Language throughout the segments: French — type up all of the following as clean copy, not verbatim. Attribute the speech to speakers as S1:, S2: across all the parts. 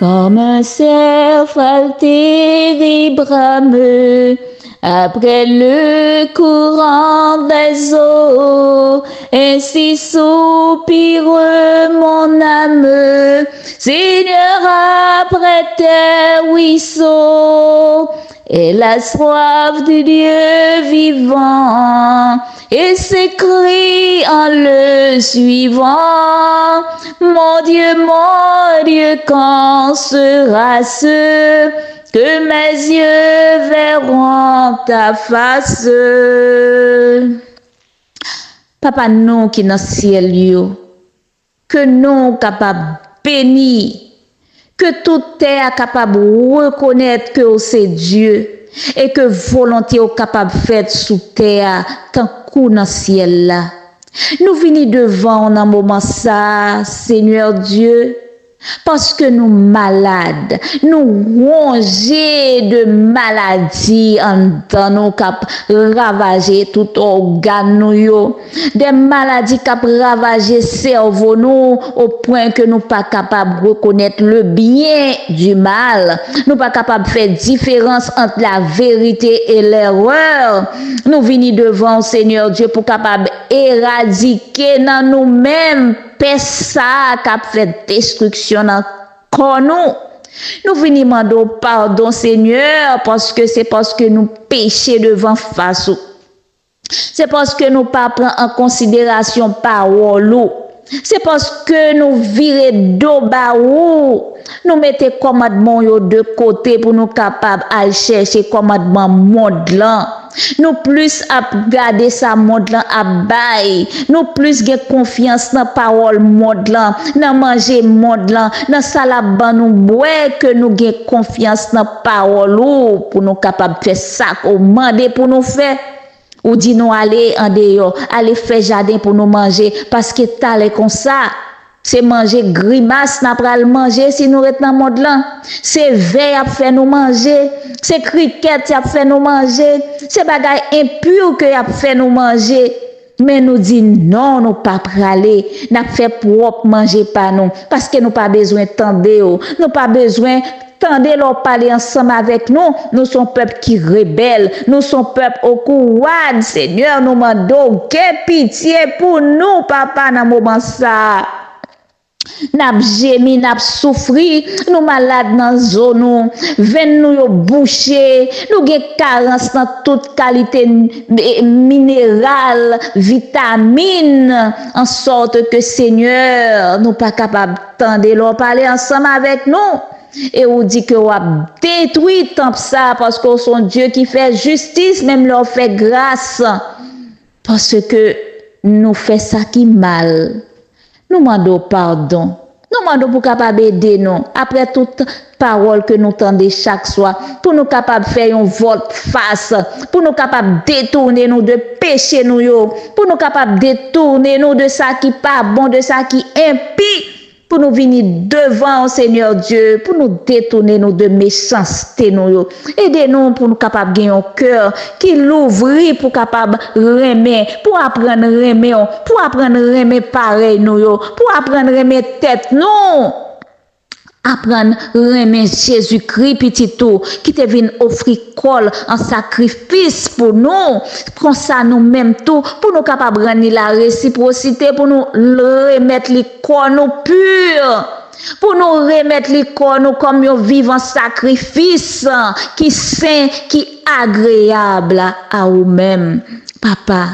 S1: Comme un cerf altéré brameux après le courant des eaux, ainsi soupire mon âme, Seigneur, après tes ruisseaux. Elle a soif de Dieu vivant et s'écrie en le suivant. Mon Dieu, quand sera ce que mes yeux verront ta face? Papa, nous qui dans le ciel, que nous capables bénir, que toute terre capable de reconnaître que c'est Dieu et que volonté est capable de faire sous terre tant qu'on dans le ciel là. Nous venons devant dans un moment ça, Seigneur Dieu, parce que nous malades, nous rongés de maladies dans nos cap ravager tout organe nous, des maladies qui ravager cerveau nous au point que nous pas capable de reconnaître le bien du mal, nous pas capable de faire différence entre la vérité et l'erreur. Nous venons devant Seigneur Dieu pour capable éradiquer dans nous-mêmes ça qui a fait destruction dans nous. Nous venons demander pardon, Seigneur, parce que c'est parce que nous péchons devant face. C'est parce que nous ne prenons pas en considération parole. C'est parce que nous virons d'eau bas ou nous mettons commandement de côté pour nous capables à chercher commandement monde là. Nous plus à garder sa monde là à bail. Nous plus gain confiance dans parole monde là, dans manger monde là, dans salade nous boire que nous gain confiance dans parole ou pour nous capables faire ça au demander pour nous faire. Ou dit nous aller en dehors, aller faire jardin pour nous manger parce que t'allais comme ça. C'est manger grimace n'a pas le manger si nous restons dans le monde là. C'est veille à faire nous manger, c'est cricket à faire nous manger, c'est bagaille impur que a fait nous manger. Mais nous dit non, nous pas praler, n'a fait propre manger pas nous parce que nous pas besoin tendre, nous pas besoin tendez leur parler ensemble avec nous. Nous sommes peuple qui rebelle. Nous sommes peuple au courage. Seigneur, nous demandons que pitié pour nous, papa, dans ce moment ça. N'a gémi, n'a souffri, nous malades dans zone nous, veine nous yo bouché, nous gen carence dans toute qualité minérale, vitamine, en sorte que Seigneur, nous pas capable tendre leur parler ensemble avec nous. Et on dit que on a détruit tant ça parce que son Dieu qui fait justice, même leur fait grâce. Parce que nous fait ça qui mal. Nous demandons pardon. Nous demandons pour capable aider nous. Après toute parole que nous tendons chaque soir, pour nous capable faire un vote face, pour nous capable détourner nous de péché nous yo, pour nous capable détourner nous de ça qui pas bon, de ça qui impie. Pour nous venir devant Seigneur Dieu, pour nous détourner nous de méchanceté nous. Aidez-nous pour nous capables de gagner un cœur qui l'ouvre pour capable remettre, pour apprendre remettre, pour apprendre remettre pareil nous, pour apprendre remettre tête nous. Apprendre remettre Jésus-Christ petit tout qui te vient offrir col en sacrifice pour nous comme ça nous même tout pour nous capable rendre la réciprocité pour nous remettre les corps nous purs pour nous remettre les corps nous comme un vivant sacrifice qui saint qui agréable à nous-mêmes papa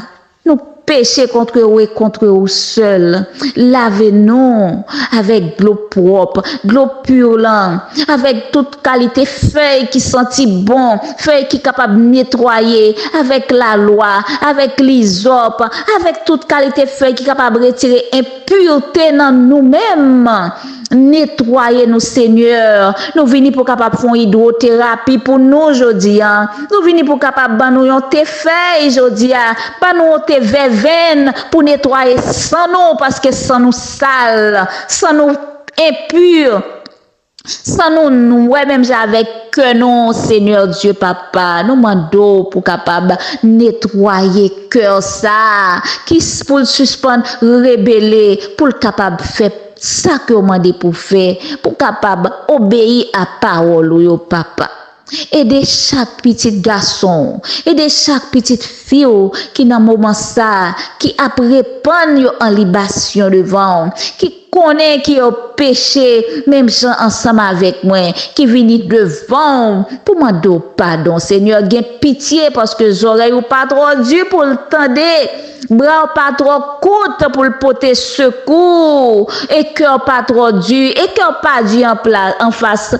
S1: nous péché contre eux et contre eux seul. Lavez-nous avec de l'eau propre, de l'eau pure là, avec toute qualité feuille qui sentit bon, feuille qui capable de nettoyer, avec la loi, avec l'hysope, avec toute qualité feuille qui capable de retirer impureté dans nous-mêmes. Nettoyer nous Seigneur. Nous venons pour capable faire hydrothérapie pour nous aujourd'hui. Nous venons pour capable ban nous yon te feuille aujourd'hui. Ban nous te verveine pour nettoyer sans nous parce que sans nous sale, sans nous impur. Sans nous ouais même avec que non Seigneur Dieu papa nous demandons pour capable nettoyer cœur ça qui pour suspendre rebeller pour capable faire ça que on demande pour faire pour capable obéir à parole yo papa. Aider chaque petit garçon, aider chaque petite fille qui dans moment ça, qui a répandre en libation devant, qui connaît qui a péché, même gens ensemble avec moi, qui viennent devant pour demander pardon. Seigneur, gain pitié parce que les oreilles ou pas trop dur pour le tendre, bras pas trop court pour le porter secours, et cœur pas trop dur, et cœur pas dur en face.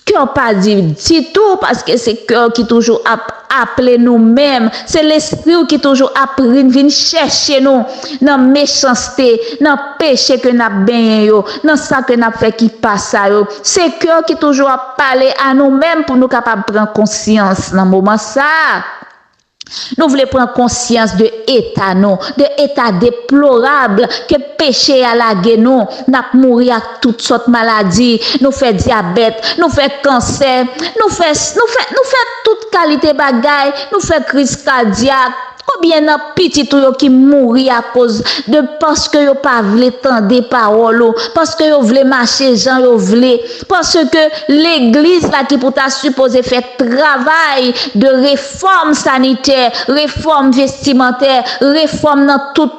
S1: Cœur pas dit tout parce que c'est cœur qui toujours appelé nous-mêmes, c'est l'esprit qui toujours appris venir chercher nous dans méchanceté, dans péché que n'a bien yo, dans ça que n'a fait qui passe yo. C'est cœur qui toujours a parlé à nous-mêmes pour nous capable prendre conscience dans moment ça. Nous voulons prendre conscience de l'état, de l'état déplorable que péché à la gueule, nous mourir à toutes sortes de maladies, nous fait diabète, nous fait cancer, nous fait toute qualité bagaille, nous fait crise cardiaque. Ou bien un petit tout qui mourit à cause de parce que yo pas voulu tendre parole, parce que yo voulu marcher gens yo voulu, parce que l'église là qui pour ta supposé faire travail de réforme sanitaire, réforme vestimentaire, réforme dans tout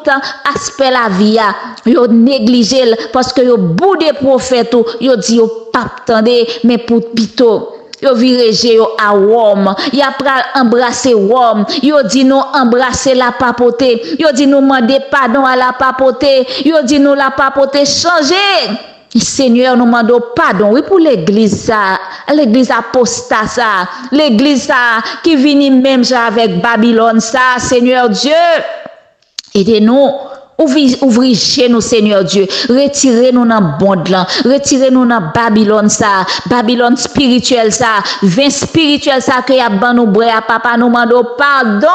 S1: aspect la vie yo négligé parce que yo bout des prophètes yo dit yo pas tendre mais pour plutôt Yo vireje yo à Rome. Y a pral embrasser Rome. Yo dit nous embrasser la papauté. Yo dit nous demander pardon à la papauté. Yo dit nous la papauté changer. Seigneur, nous demandons pardon, oui, pour l'église ça, l'église apostat ça, l'église ça, qui vient même avec Babylone ça, Seigneur Dieu, aidez-nous. Ouvrez chez nous, Seigneur Dieu. Retirez-nous dans le monde là. Retirez-nous dans Babylone ça. Babylone spirituel ça. Vin spirituel ça que y a ban nous bras papa nous demandons pardon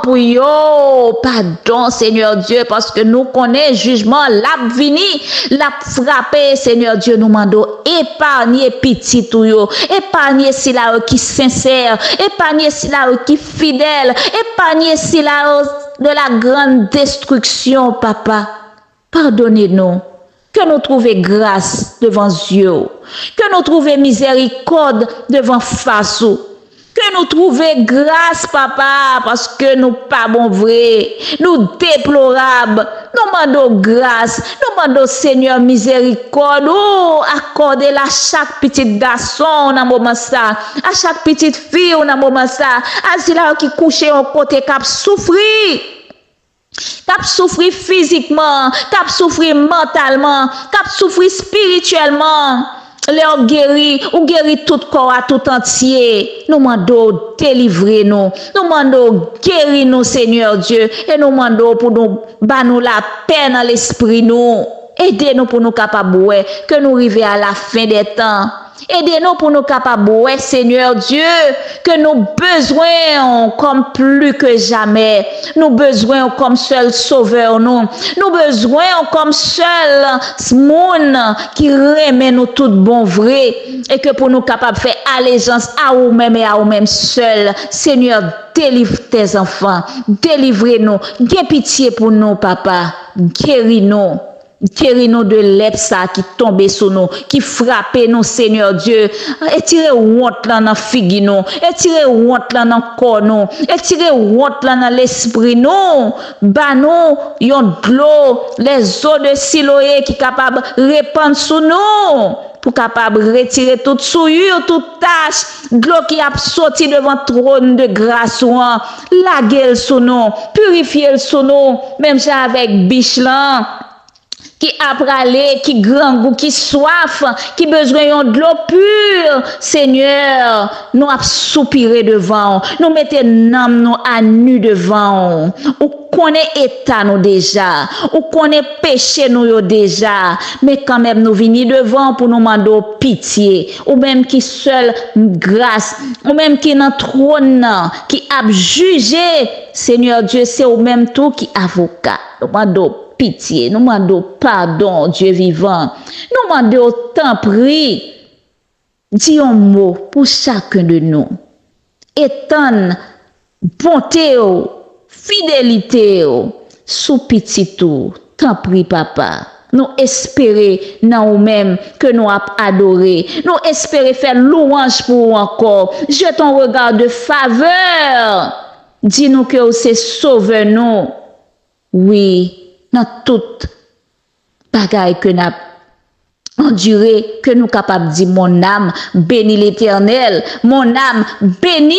S1: pour yo. Pardon, Seigneur Dieu, parce que nous connaissons jugement l'a vini, l'a frappé, Seigneur Dieu, nous demandons épargner petit tout yo. Épargner si là qui sincère. Épargner si là qui fidèle. Épargner si là de la grande destruction, papa. Pardonnez-nous. Que nous trouvions grâce devant Dieu. Que nous trouvions miséricorde devant face. Que nous trouvions grâce, papa, parce que nous pas bon vrai. Nous déplorables. Nous demandons grâce. Nous demandons, Seigneur, miséricorde. Oh, accordez-la à chaque petit garçon dans moment ça. À chaque petite fille dans moment ça. À ceux-là qui couchent au côté cap souffrir. Cap souffrir physiquement, cap souffrir mentalement, cap souffrir spirituellement. Leur guéri, ou guéri tout corps à tout entier. Nous demandons délivrer nous. Nous demandons guérir nous, Seigneur Dieu. Et nous demandons pour nous, nous la paix dans l'esprit nous. Aidez-nous pour nous capables, que nous arrivions à la fin des temps. Aidez-nous pour nous capables, Seigneur Dieu, que nous besoin comme plus que jamais. Nous besoin comme seul sauveur nous. Nous besoin comme seul monde qui remet nous tout bon vrai. Et que pour nous capables de faire allégeance à vous-même et à vous-même seul. Seigneur, délivre tes enfants. Délivrez-nous. Aie pitié pour nous, papa. Guéris-nous. Guéris-nous de l'epsa qui tombe sur nous, qui frappe nous, Seigneur Dieu. Étirez honte là dans figue nous, étirez honte là dans corps nous, étirez honte là dans l'esprit nous. Ba nous yon de l'eau, les eaux de Siloé qui capable répandre sur nous. Pour capable retirer toute souillure, toute tache, de l'eau qui a sorti devant le trône de grâce, la gueule sur nous, purifier sur nous, même ça avec biche là. Qui a pralé, qui grand goût, qui soif, qui besoin de l'eau pure. Seigneur, nous avons soupiré devant, nous mettons nous à nu devant. Ou connaît état nous déjà, ou connaît péché nous déjà, mais quand même nous venons devant pour nous demander pitié, ou même qui seul grâce, ou même qui dans trône, qui a jugé. Seigneur Dieu, c'est au même tout qui avocat. Nous demandons pitié, nous demandons pardon, Dieu vivant. Nous demandons autant prix. Dis un mot pour chacun de nous. Étonne, bonté, fidélité, sous petit tout. Tant pis, papa. Nous espérer dans nous-mêmes que nous avons adoré. Nous espérer faire louange pour vous encore. Jette un regard de faveur. Dis-nous que c'est sauveur nous. Oui. Dans toute bagaille que nous avons enduré, que nous sommes capables de dire, mon âme bénit l'Éternel, mon âme bénit.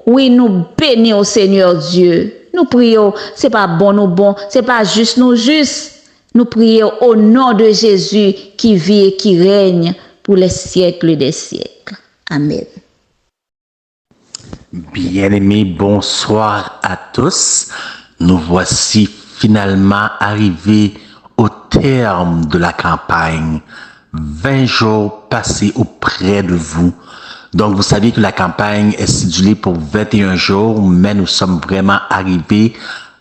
S1: Oui, nous bénissons, Seigneur Dieu. Nous prions, ce n'est pas bon, nous bon, ce n'est pas juste, nous juste. Nous prions au nom de Jésus qui vit et qui règne pour les siècles des siècles. Amen.
S2: Bien-aimés, bonsoir à tous. Nous voici finalement arrivé au terme de la campagne. 20 jours passés auprès de vous. Donc, vous savez que la campagne est cédulée pour 21 jours, mais nous sommes vraiment arrivés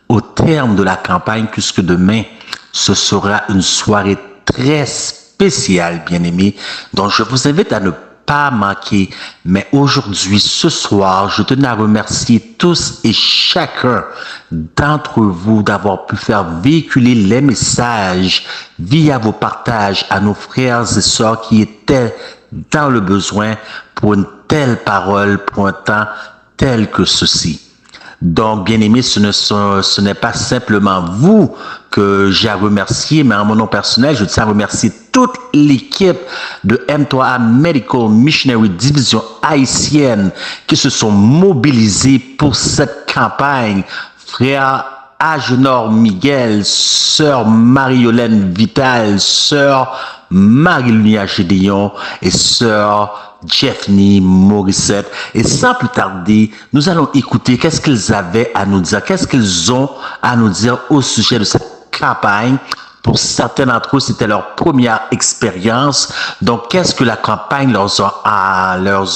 S2: au terme de la campagne, puisque demain, ce sera une soirée très spéciale, bien-aimés. Donc, je vous invite à ne pas manquer. Mais aujourd'hui, ce soir, je tenais à remercier tous et chacun d'entre vous d'avoir pu faire véhiculer les messages via vos partages à nos frères et sœurs qui étaient dans le besoin pour une telle parole, pour un temps tel que ceci. Donc, bien aimé, ce n'est pas simplement vous que j'ai à remercier, mais en mon nom personnel, je tiens à remercier toute l'équipe de M3A Medical Missionary Division haïtienne qui se sont mobilisés pour cette campagne. Frère Agenor Miguel, sœur Marie-Hélène Vital, sœur Marie-Lunia Gédéon et sœur Jeffney Morissette. Et sans plus tarder, nous allons écouter qu'est-ce qu'ils avaient à nous dire, qu'est-ce qu'ils ont à nous dire au sujet de cette campagne. Pour certains d'entre eux, c'était leur première expérience. Donc, qu'est-ce que la campagne leur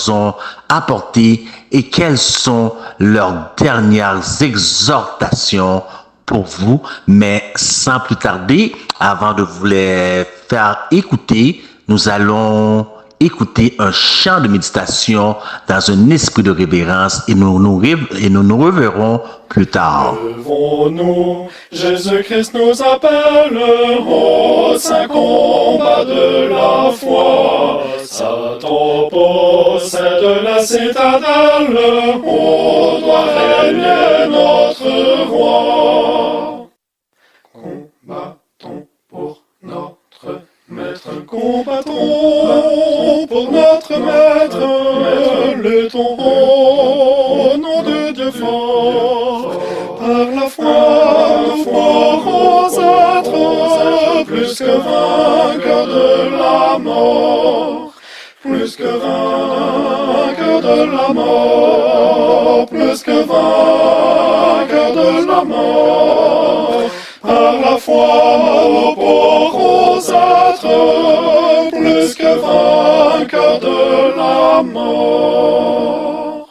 S2: ont apporté et quelles sont leurs dernières exhortations pour vous? Mais sans plus tarder, avant de vous les faire écouter, nous allons écouter un chant de méditation dans un esprit de révérence et nous nous reverrons plus tard.
S3: Levons-nous, Jésus-Christ nous appelle au saint combat de la foi. Satan possède la citadelle, où doit régner notre roi. Combattons pour notre Maître, combattons pour notre Maître, luttons au nom de Dieu fort. Par la foi, nous pourrons être plus que vainqueurs de la mort, plus que vainqueurs de la mort, plus que vainqueurs de la mort. Par la foi, nous pourrons être plus que vainqueurs de la mort.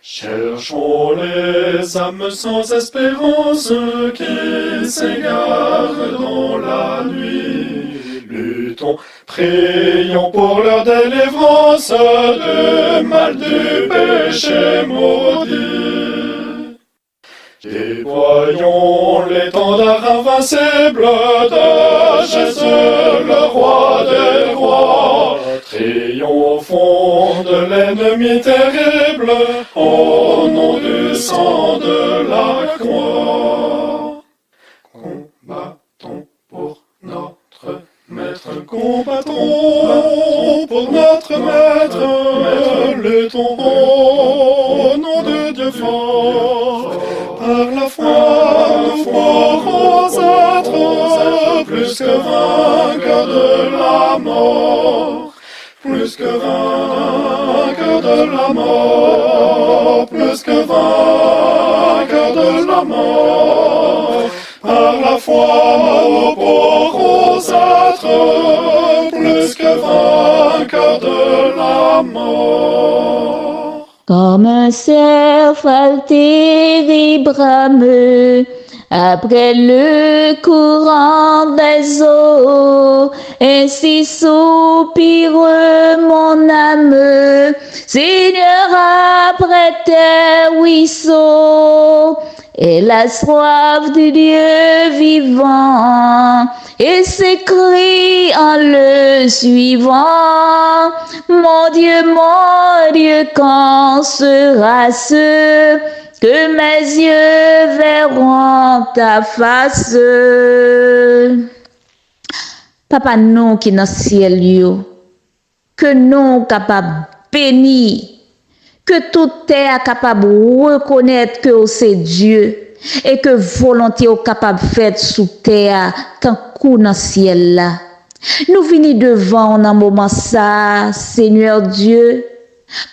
S3: Cherchons les âmes sans espérance qui s'égarent dans la nuit. Luttons, prions pour leur délivrance du mal du péché maudit. Déployons l'étendard invincible de Jésus, le roi des rois. Triomphons de l'ennemi terrible au nom du sang de la croix. Combattons pour notre Maître, combattons pour notre Maître, luttons au nom de Dieu fort. Par la foi, nous pourrons être plus que vainqueurs de la mort, plus que vainqueurs de la mort, plus que vainqueurs de la mort. Par la foi, nous pourrons être plus que vainqueurs de la mort.
S1: Comme un cerf terrible brame après le courant des eaux, ainsi soupire mon âme, Seigneur, après tes ruisseaux. Elle a soif de Dieu vivant et s'écrie en le suivant. Mon Dieu, quand sera-ce que mes yeux verront ta face? Papa, nous qui dans le ciel, que nous capables bénir, que toute terre capable de reconnaître que c'est Dieu et que volonté est capable de faire sous terre tant qu'on dans le ciel là. Nous venons devant un moment ça, Seigneur Dieu,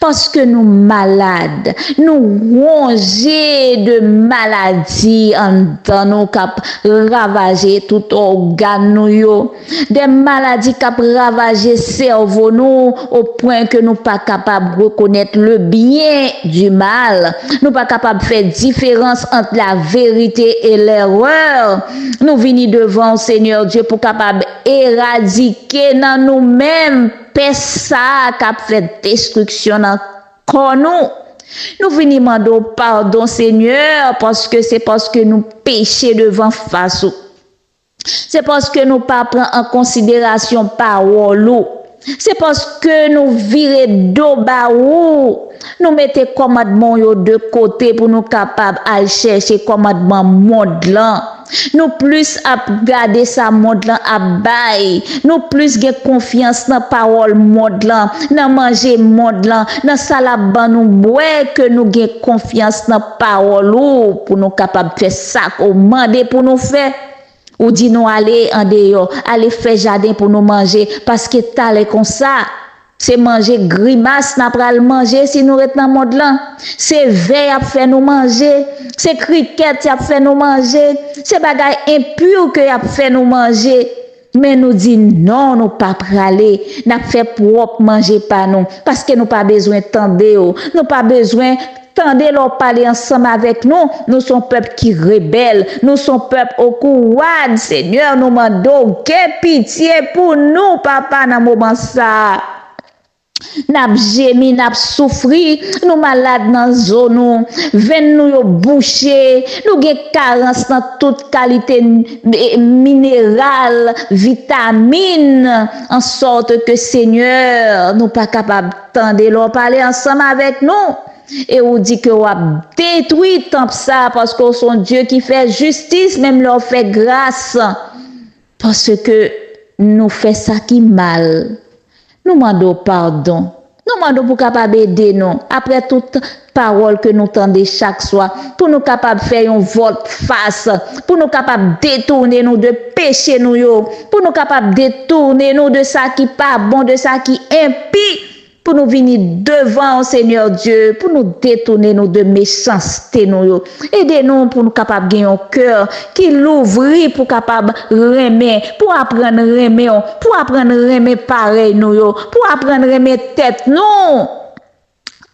S1: parce que nous malades, nous rongés de maladies dans nos cap ravager tout organe nous yo, des maladies qui ravager cerveau nous au point que nous pas capable de reconnaître le bien du mal, nous pas capable de faire différence entre la vérité et l'erreur. Nous venons devant Seigneur Dieu pour capable éradiquer dans nous-mêmes ça qui a fait destruction dans nous. Nous venons demander pardon, Seigneur, parce que c'est parce que nous péchons devant face. C'est parce que nous ne prenons pas en considération parole. C'est parce que nous virons dos bas ou nous mettons commandement yo de côté pour nous capables à chercher commandement monde là. Nous plus à garder sa monde là à bail. Nous plus gen confiance dans parole monde là, dans manger monde là, dans salaban nous boire que nous gen confiance dans parole ou pour nous capables faire ça qu'on demander pour nous faire. Ou dit nous aller en dehors, aller faire jardin pour nous manger parce que t'allais comme ça. C'est manger grimace n'a pas le manger si nous restons dans le monde là. C'est veille à faire nous manger, c'est cricket à faire nous manger, c'est bagaille impur que a fait nous manger. Mais nous dit non, nous pas praler, n'a fait propre manger pas nous parce que nous pas besoin tendre, nous pas besoin tendez leur parler ensemble avec nous. Nous sommes peuple qui rebelle. Nous sommes peuple au courage. Seigneur, nous demandons que pitié pour nous, papa, dans moment ça. N'a gémi, n'a souffri, nous malades dans zone nous, veine nous yo bouché, nous gen carence dans toute qualité minérale, vitamine, en sorte que Seigneur, nous pas capable tendre leur parler ensemble avec nous. Et on dit que on a détruit tant ça parce qu'on son Dieu qui fait justice, même leur fait grâce. Parce que nous fait ça qui mal. Nous demandons pardon. Nous demandons pour capable aider nous. Après toute parole que nous tendons chaque soir, pour nous capable faire un volte face, pour nous capable détourner nous de péché nous yo, pour nous capable détourner nous de ça qui pas bon, de ça qui impie. Pour nous venir devant, Seigneur Dieu, pour nous détourner nous de méchanceté, nous. Aidez-nous pour nous capables de gagner un cœur qui l'ouvrit pour capable remettre, pour apprendre remettre, pour apprendre remettre pareil, nous, pour apprendre remettre tête, nous.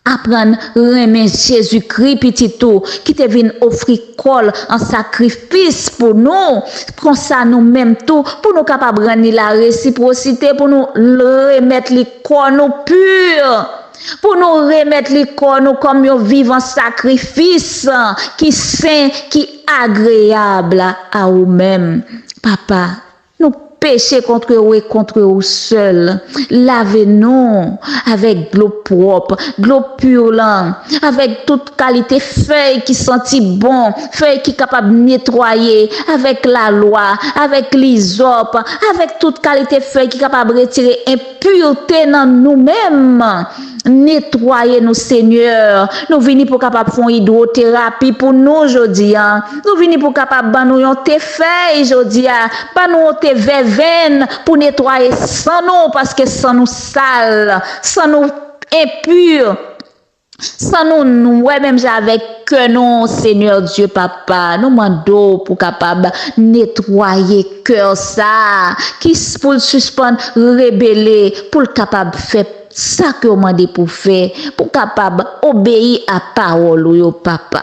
S1: Apprendre remettre Jésus-Christ petit tout qui te vient offrir col en sacrifice pour nous comme ça nous même tout pour nous capable rendre la réciprocité pour nous remettre les corps nous purs pour nous remettre les corps nous comme yo vivant sacrifice qui saint qui agréable à vous-même papa nous péché contre vous et contre vous seul. Lavez-nous avec de l'eau propre, de l'eau pure là, avec toute qualité feuille qui sentit bon, feuille qui capable de nettoyer, avec la loi, avec l'hysope, avec toute qualité feuille qui capable de retirer impureté dans nous-mêmes. Nettoyer nous Seigneur. Nous venons pour capable faire hydrothérapie pour nous aujourd'hui. Nous venons pour capable ban nous yon te feuille aujourd'hui. Ban nous te verveine pour nettoyer sans nous parce que sans nous sale, sans nous impur. Sans nous même avec que non Seigneur Dieu papa nous demandons pour capable nettoyer cœur ça qui pour suspendre rebeller pour capable faire ça que on demande pour faire pour capable obéir à parole yo papa.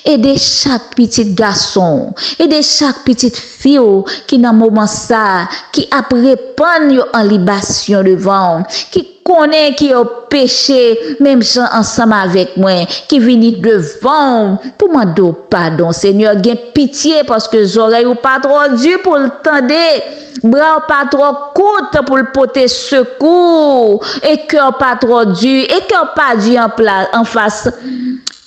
S1: Aidez chaque petit garçon, aidez chaque petite fille qui dans moment ça, qui a répandre en libation devant, qui connaît qui a péché, même gens ensemble avec moi, qui viennent devant pour demander pardon. Seigneur, gain pitié parce que les oreilles ou pas trop dur pour le tendre, bras ou pas trop court pour le porter secours, et cœur pas trop dur, et cœur pas dur en face.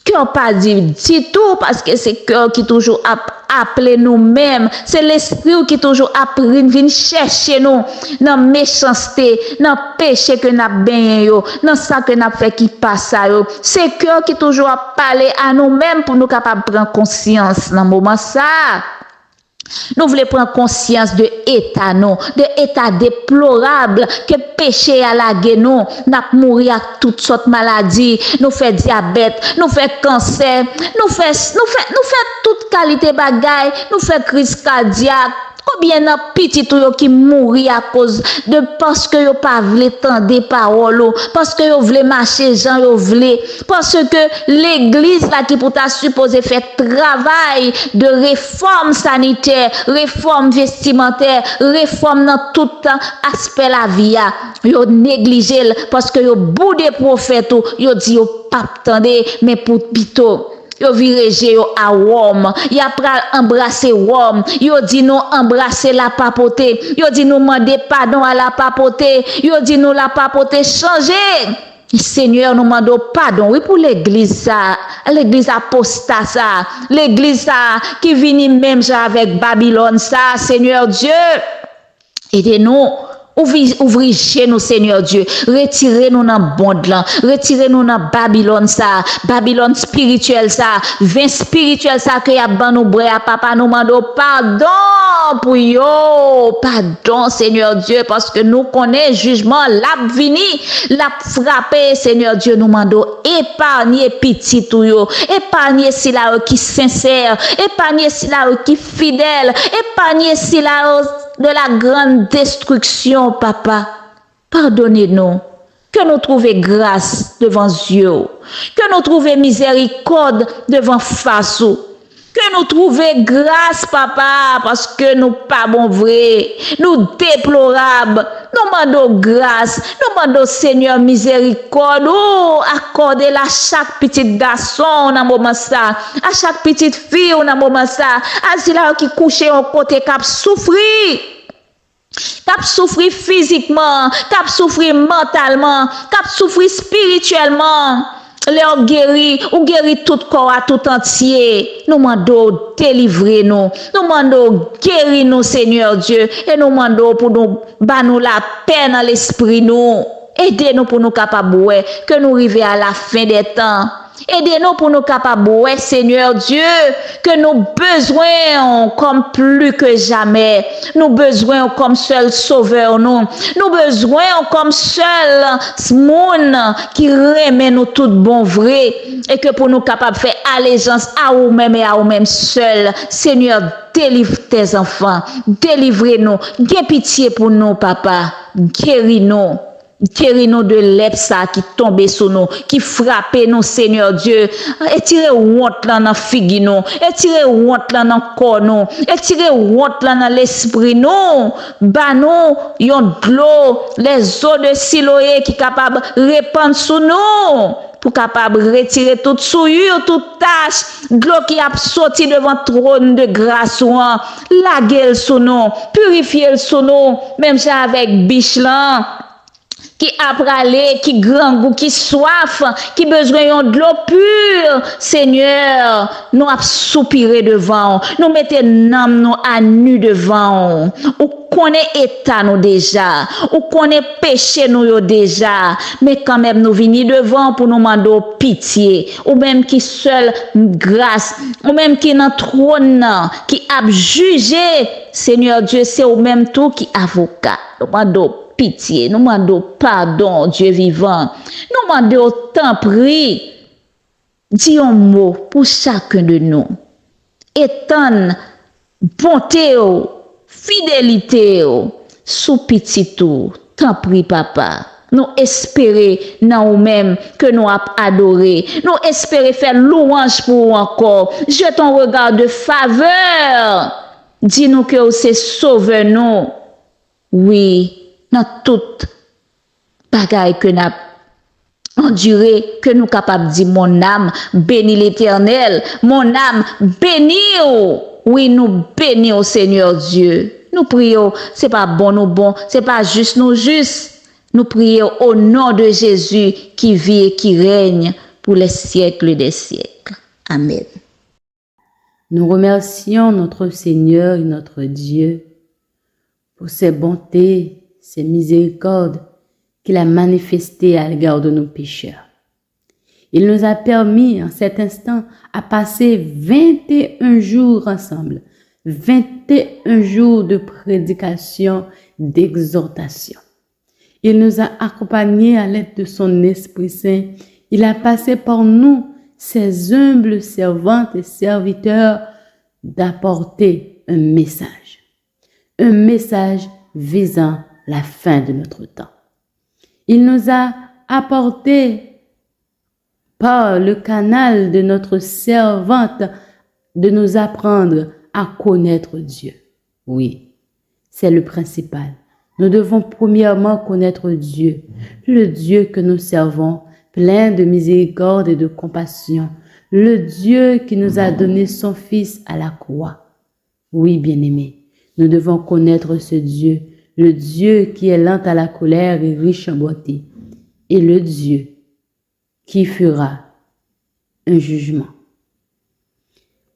S1: Cœur pas dit tout parce que c'est cœur qui toujours appelé nous-mêmes, c'est l'esprit qui toujours appris vient chercher nous dans méchanceté, dans péché que n'a baigné yo, dans ça que n'a fait qui passe à yo. C'est cœur qui toujours a parlé à nous-mêmes pour nous capable prendre conscience dans moment ça. Nous voulons prendre conscience de l'état, de l'état déplorable que péché à la gueule, nous mourir à toutes sortes de maladies, nous fait diabète, nous fait cancer, nous fait toute qualité bagaille, nous fait crise cardiaque. Combien de petits qui mourir à cause de parce que yo pas voulu tendre des paroles, parce que yo voulu marcher gens yo voulu, parce que l'église là qui pour ta supposé faire travail de réforme sanitaire, réforme vestimentaire, réforme dans tout aspect la vie, yo négligé parce que yo bout des prophètes, yo dit yo pas tendre mais pour pito. Yo vireje yo à Rome. Y a pral embrasser Rome. Yo dit nous embrasser la papauté. Yo dit nous demander pardon à la papauté. Yo dit nous la papauté changer. Seigneur, nous demandons pardon, oui, pour l'église apostat ça, l'église ça, qui vient même ça avec Babylone ça, Seigneur Dieu, aidez-nous. Ouvrez chez nous, Seigneur Dieu. Retirez-nous dans le monde là. Retirez-nous dans Babylone ça. Babylone spirituelle ça. Vin spirituel ça que y a ban nous bras papa nous demandons pardon pour yo. Pardon, Seigneur Dieu, parce que nous connaissons jugement l'a vini, l'a frappé, Seigneur Dieu, nous demandons épargner petit tout yo. Épargner si là qui sincère. Épargner si là qui fidèle. Épargner si là de la grande destruction, papa. Pardonnez-nous. Que nous trouvions grâce devant Dieu. Que nous trouvions miséricorde devant face. Que nous trouvions grâce, papa, parce que nous pas bon vrai. Nous déplorables. Nous demandons grâce. Nous demandons, Seigneur, miséricorde. Oh, accordez-la à chaque petit garçon dans moment ça. À chaque petite fille dans moment ça. À ceux-là qui couchent au côté cap souffrir. Cap souffrir physiquement, cap souffrir mentalement, cap souffrir spirituellement. Leur guéri, ou guéri tout corps à tout entier. Nous demandons délivrer nous. Nous demandons guérir nous, Seigneur Dieu. Et nous demandons pour nous, nous la paix dans l'esprit nous. Aidez-nous pour nous capables, que nous arrivions à la fin des temps. Aidez-nous pour nous capables, Seigneur Dieu, que nous besoin comme plus que jamais. Nous besoin comme seul sauveur nous. Nous besoin comme seul monde qui remet nous tout bon vrai. Et que pour nous capables faire allégeance à vous-même et à vous-même seul. Seigneur, délivre tes enfants. Délivrez-nous. Aie pitié pour nous, papa. Guéris-nous. Guéris-nous de l'epsa qui tombe sur nous, qui frappe nous, Seigneur Dieu. Et tirez honte là dans figue nous, et tirez honte là dans corps nous, et tirez honte là dans l'esprit nous. Ba nous yon de l'eau, les eaux de Siloé qui capable répandre sur nous. Pour capable retirer toute souillure, toute tache, de l'eau qui a sorti devant trône de grâce, la gueule sur nous, purifier le sur nous, même ça avec biche là. Qui a pralé, qui grand goût, qui soif, qui besoin de l'eau pure. Seigneur, nous a soupiré devant, nous mettons nous à nu devant. Ou connaît état nous déjà, ou connaît péché nous déjà, mais quand même nous venons devant pour nous demander pitié, ou même qui seul grâce, ou même qui dans trône, qui a jugé. Seigneur Dieu, c'est au même tout qui avocat. Nous demandons pitié, nous demandons pardon, Dieu vivant. Nous demandons autant prix. Dis un mot pour chacun de nous. Étonne, bonté, fidélité, sous petit tout. Tant pis, papa. Nous espérer dans nous-mêmes que nous avons adoré. Nous espérer faire louange pour vous encore. Jette ton regard de faveur. Dis-nous que c'est sauveur nous. Oui. Dans toute bagaille que nous avons enduré, que nous sommes capables de dire, mon âme bénit l'Éternel, mon âme bénit. Oui, nous bénissons Seigneur Dieu. Nous prions, c'est pas bon nous bon, c'est pas juste nous juste. Nous prions au nom de Jésus qui vit et qui règne pour les siècles des siècles. Amen.
S4: Nous remercions notre Seigneur et notre Dieu pour ses bontés, ses miséricordes qu'il a manifestées à l'égard de nos pécheurs. Il nous a permis en cet instant à passer 21 jours ensemble, 21 jours de prédication, d'exhortation. Il nous a accompagnés à l'aide de son Esprit Saint. Il a passé par nous, ses humbles servantes et serviteurs, d'apporter un message visant la fin de notre temps. Il nous a apporté par le canal de notre servante de nous apprendre à connaître Dieu. Oui, c'est le principal. Nous devons premièrement connaître Dieu, le Dieu que nous servons, plein de miséricorde et de compassion, le Dieu qui nous a donné son Fils à la croix. Oui, bien-aimés, nous devons connaître ce Dieu, le Dieu qui est lent à la colère et riche en bonté, et le Dieu qui fera un jugement.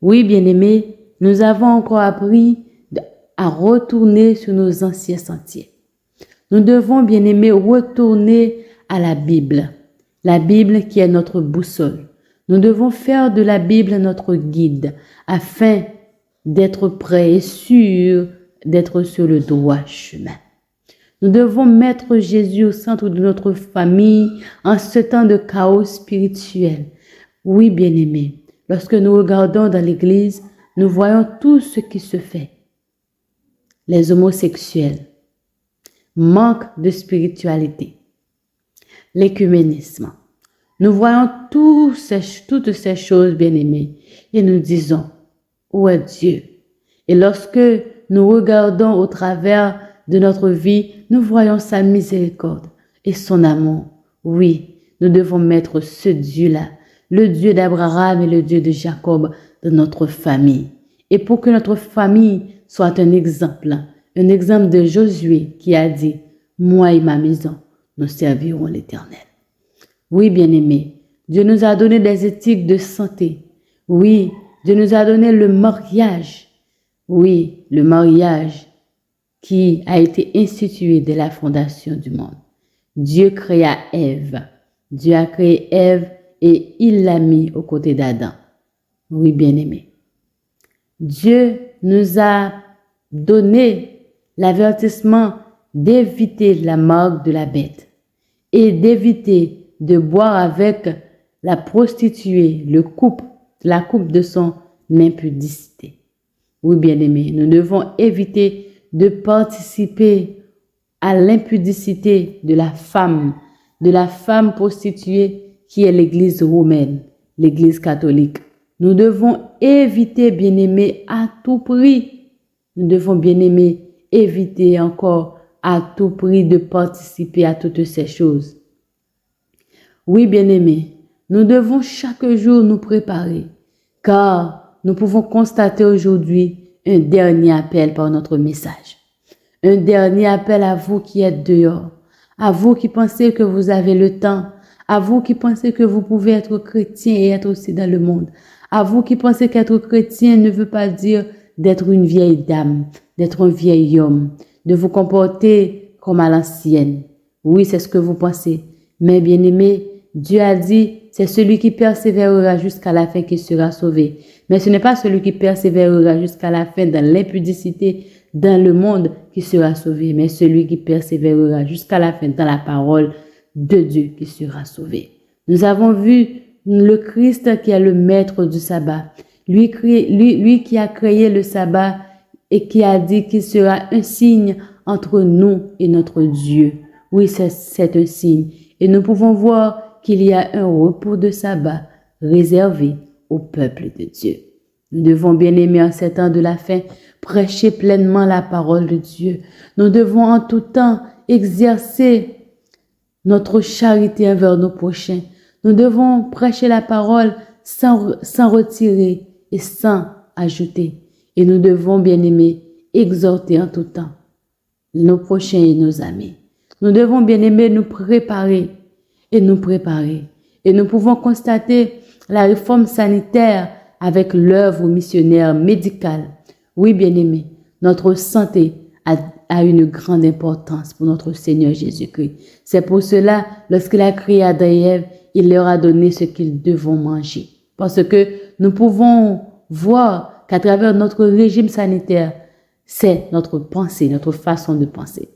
S4: Oui, bien-aimés, nous avons encore appris à retourner sur nos anciens sentiers. Nous devons, bien-aimés, retourner à la Bible qui est notre boussole. Nous devons faire de la Bible notre guide afin d'être prêts et sûrs d'être sur le droit chemin. Nous devons mettre Jésus au centre de notre famille en ce temps de chaos spirituel. Oui, bien-aimés, lorsque nous regardons dans l'Église, nous voyons tout ce qui se fait. Les homosexuels, manque de spiritualité, l'écuménisme. Nous voyons toutes ces choses, bien-aimés, et nous disons, où est Dieu? Et lorsque nous regardons au travers de notre vie, nous voyons sa miséricorde et son amour. Oui, nous devons mettre ce Dieu-là, le Dieu d'Abraham et le Dieu de Jacob, dans notre famille. Et pour que notre famille soit un exemple de Josué qui a dit, moi et ma maison, nous servirons l'Éternel. Oui, bien-aimés, Dieu nous a donné des éthiques de santé. Oui, Dieu nous a donné le mariage. Oui, le mariage qui a été institué dès la fondation du monde. Dieu créa Ève. Dieu a créé Ève et il l'a mis aux côtés d'Adam. Oui, bien-aimés. Dieu nous a donné l'avertissement d'éviter la marque de la bête et d'éviter de boire avec la prostituée la coupe de son impudicité. Oui, bien-aimés, nous devons éviter de participer à l'impudicité de la femme prostituée qui est l'Église romaine, l'Église catholique. Nous devons éviter, bien-aimés, à tout prix. Nous devons, bien-aimés, éviter encore à tout prix de participer à toutes ces choses. Oui, bien-aimés, nous devons chaque jour nous préparer, car nous pouvons constater aujourd'hui un dernier appel par notre message. Un dernier appel à vous qui êtes dehors, à vous qui pensez que vous avez le temps, à vous qui pensez que vous pouvez être chrétien et être aussi dans le monde, à vous qui pensez qu'être chrétien ne veut pas dire d'être une vieille dame, d'être un vieil homme, de vous comporter comme à l'ancienne. Oui, c'est ce que vous pensez. Mais bien aimé, Dieu a dit, c'est celui qui persévérera jusqu'à la fin qui sera sauvé. Mais ce n'est pas celui qui persévérera jusqu'à la fin dans l'impudicité dans le monde qui sera sauvé, mais celui qui persévérera jusqu'à la fin dans la parole de Dieu qui sera sauvé. Nous avons vu le Christ qui est le maître du sabbat, lui qui a créé le sabbat et qui a dit qu'il sera un signe entre nous et notre Dieu. Oui, c'est un signe. Et nous pouvons voir qu'il y a un repos de sabbat réservé au peuple de Dieu. Nous devons, bien aimer en ces temps de la fin, prêcher pleinement la parole de Dieu. Nous devons en tout temps exercer notre charité envers nos prochains. Nous devons prêcher la parole sans retirer et sans ajouter. Et nous devons, bien aimer, exhorter en tout temps nos prochains et nos amis. Nous devons, bien aimer, nous préparer. Et nous pouvons constater la réforme sanitaire avec l'œuvre missionnaire médicale. Oui, bien-aimés, notre santé a une grande importance pour notre Seigneur Jésus-Christ. C'est pour cela, lorsqu'il a créé Adam et Ève, il leur a donné ce qu'ils devront manger. Parce que nous pouvons voir qu'à travers notre régime sanitaire, c'est notre pensée, notre façon de penser.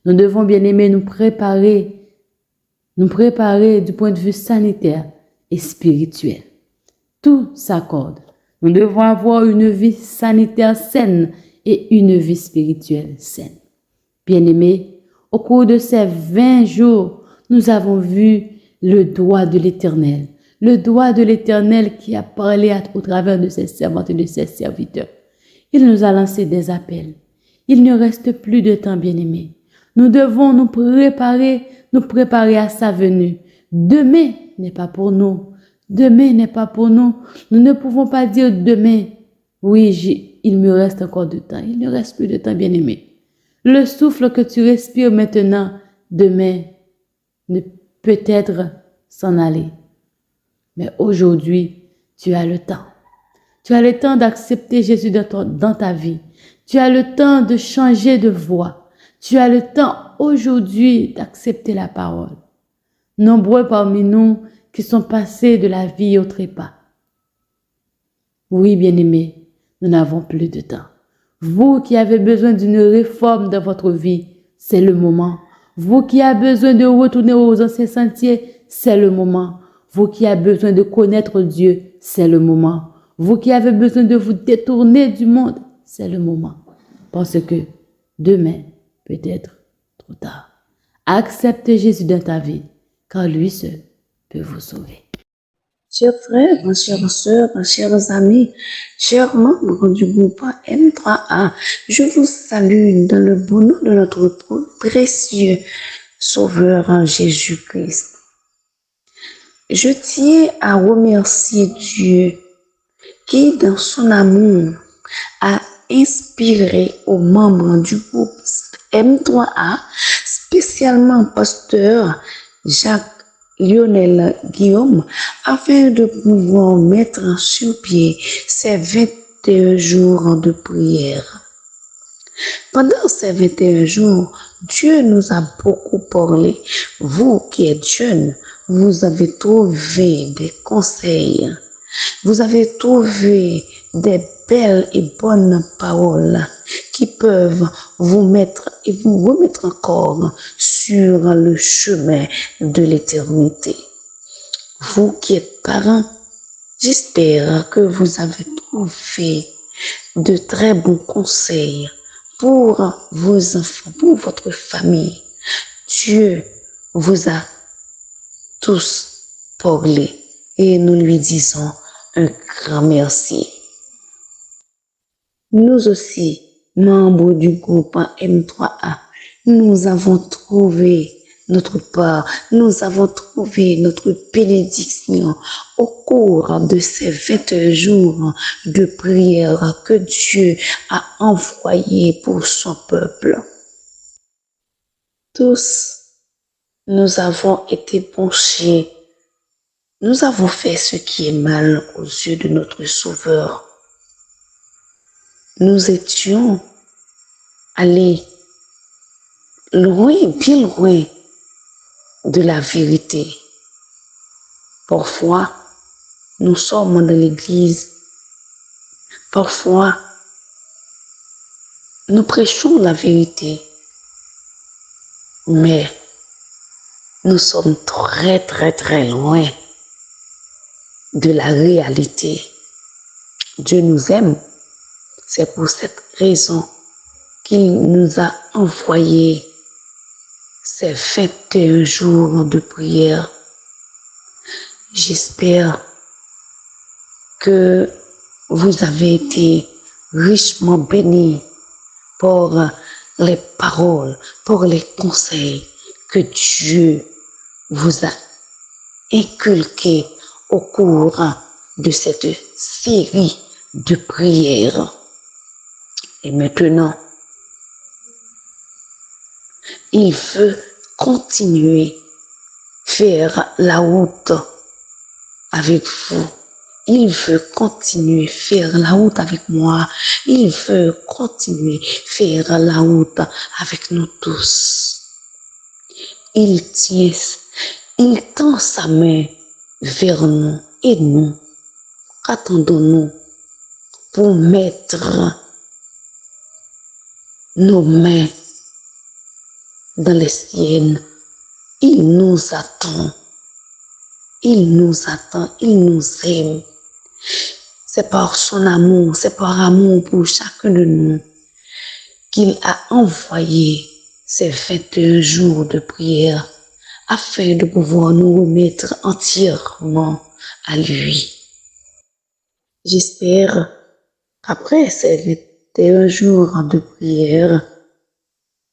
S4: Nous devons, bien-aimés, nous préparer du point de vue sanitaire et spirituel. Tout s'accorde. Nous devons avoir une vie sanitaire saine et une vie spirituelle saine. Bien-aimés, au cours de ces 20 jours, nous avons vu le doigt de l'Éternel. Le doigt de l'Éternel qui a parlé au travers de ses servantes et de ses serviteurs. Il nous a lancé des appels. Il ne reste plus de temps, bien-aimés. Nous devons nous préparer à sa venue. Demain n'est pas pour nous. Demain n'est pas pour nous. Nous ne pouvons pas dire demain, oui, il me reste encore du temps. Il ne reste plus de temps, bien-aimé. Le souffle que tu respires maintenant, demain, ne peut-être s'en aller. Mais aujourd'hui, tu as le temps. Tu as le temps d'accepter Jésus dans ta vie. Tu as le temps de changer de voie. Tu as le temps aujourd'hui d'accepter la parole. Nombreux parmi nous qui sont passés de la vie au trépas. Oui, bien-aimés, nous n'avons plus de temps. Vous qui avez besoin d'une réforme dans votre vie, c'est le moment. Vous qui avez besoin de retourner aux anciens sentiers, c'est le moment. Vous qui avez besoin de connaître Dieu, c'est le moment. Vous qui avez besoin de vous détourner du monde, c'est le moment. Parce que demain peut être trop tard. Acceptez Jésus dans ta vie, car lui seul peut vous sauver.
S5: Chers frères, chères sœurs, chers amis, chers membres du groupe M3A, je vous salue dans le bon nom de notre précieux Sauveur Jésus-Christ. Je tiens à remercier Dieu qui, dans son amour, a inspiré aux membres du groupe M3A, spécialement pasteur Jacques Lionel Guillaume, afin de pouvoir mettre sur pied ces 21 jours de prière. Pendant ces 21 jours, Dieu nous a beaucoup parlé. Vous qui êtes jeunes, vous avez trouvé des conseils. Vous avez trouvé des belles et bonnes paroles qui peuvent vous mettre et vous remettre encore sur le chemin de l'éternité. Vous qui êtes parents, j'espère que vous avez trouvé de très bons conseils pour vos enfants, pour votre famille. Dieu vous a tous parlé et nous lui disons un grand merci. Nous aussi, membres du groupe M3A, nous avons trouvé notre part, nous avons trouvé notre bénédiction au cours de ces 21 jours de prière que Dieu a envoyé pour son peuple. Tous, nous avons été penchés, nous avons fait ce qui est mal aux yeux de notre Sauveur. Nous étions allés loin, bien loin de la vérité. Parfois, nous sommes dans l'église. Parfois, nous prêchons la vérité. Mais nous sommes très, très, très loin de la réalité. Dieu nous aime. C'est pour cette raison qu'il nous a envoyé ces 21 jours de prière. J'espère que vous avez été richement bénis par les paroles, par les conseils que Dieu vous a inculqués au cours de cette série de prières. Et maintenant, il veut continuer faire la route avec vous. Il veut continuer faire la route avec moi. Il veut continuer faire la route avec nous tous. Il tend sa main vers nous et nous. Attendons-nous pour mettre nos mains dans les siennes. Il nous attend. Il nous attend. Il nous aime. C'est par son amour, c'est par amour pour chacun de nous qu'il a envoyé ces 21 jours de prière afin de pouvoir nous remettre entièrement à lui. J'espère qu'après ces 21 jours de prière,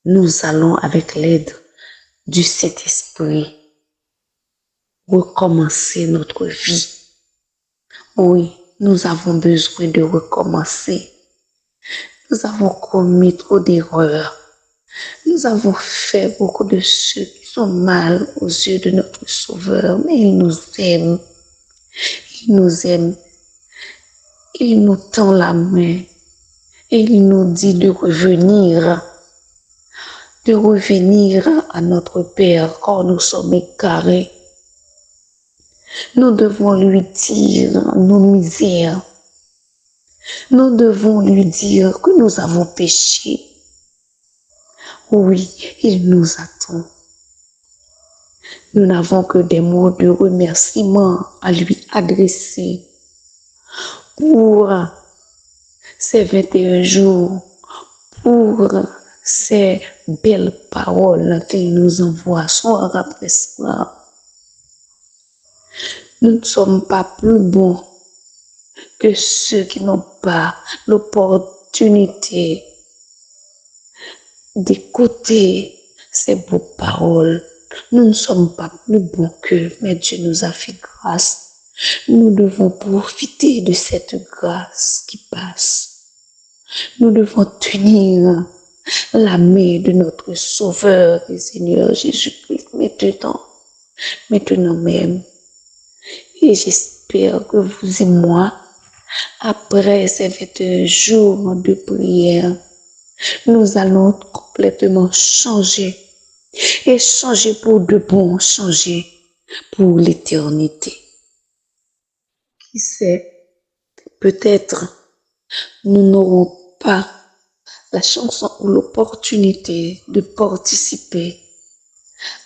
S5: nous allons, avec l'aide du Saint-Esprit, recommencer notre vie Oui, nous avons besoin de recommencer. Nous avons commis trop d'erreurs. Nous avons fait beaucoup de choses qui sont mal aux yeux de notre Sauveur, mais il nous aime. Il nous aime. Il nous tend la main et il nous dit de revenir à notre Père quand nous sommes égarés. Nous devons lui dire nos misères. Nous devons lui dire que nous avons péché. Oui, il nous attend. Nous n'avons que des mots de remerciement à lui adresser pour ces 21 jours, pour ces belles paroles qu'il nous envoie soir après soir. Nous ne sommes pas plus bons que ceux qui n'ont pas l'opportunité d'écouter ces beaux paroles. Nous ne sommes pas plus bons qu'eux, mais Dieu nous a fait grâce. Nous devons profiter de cette grâce qui passe. Nous devons tenir la main de notre Sauveur et Seigneur Jésus-Christ maintenant même. Et j'espère que vous et moi, après ces 21 jours de prière, nous allons complètement changer. Et changer pour de bon, changer pour l'éternité. Qui sait, peut-être nous n'aurons pas la chance ou l'opportunité de participer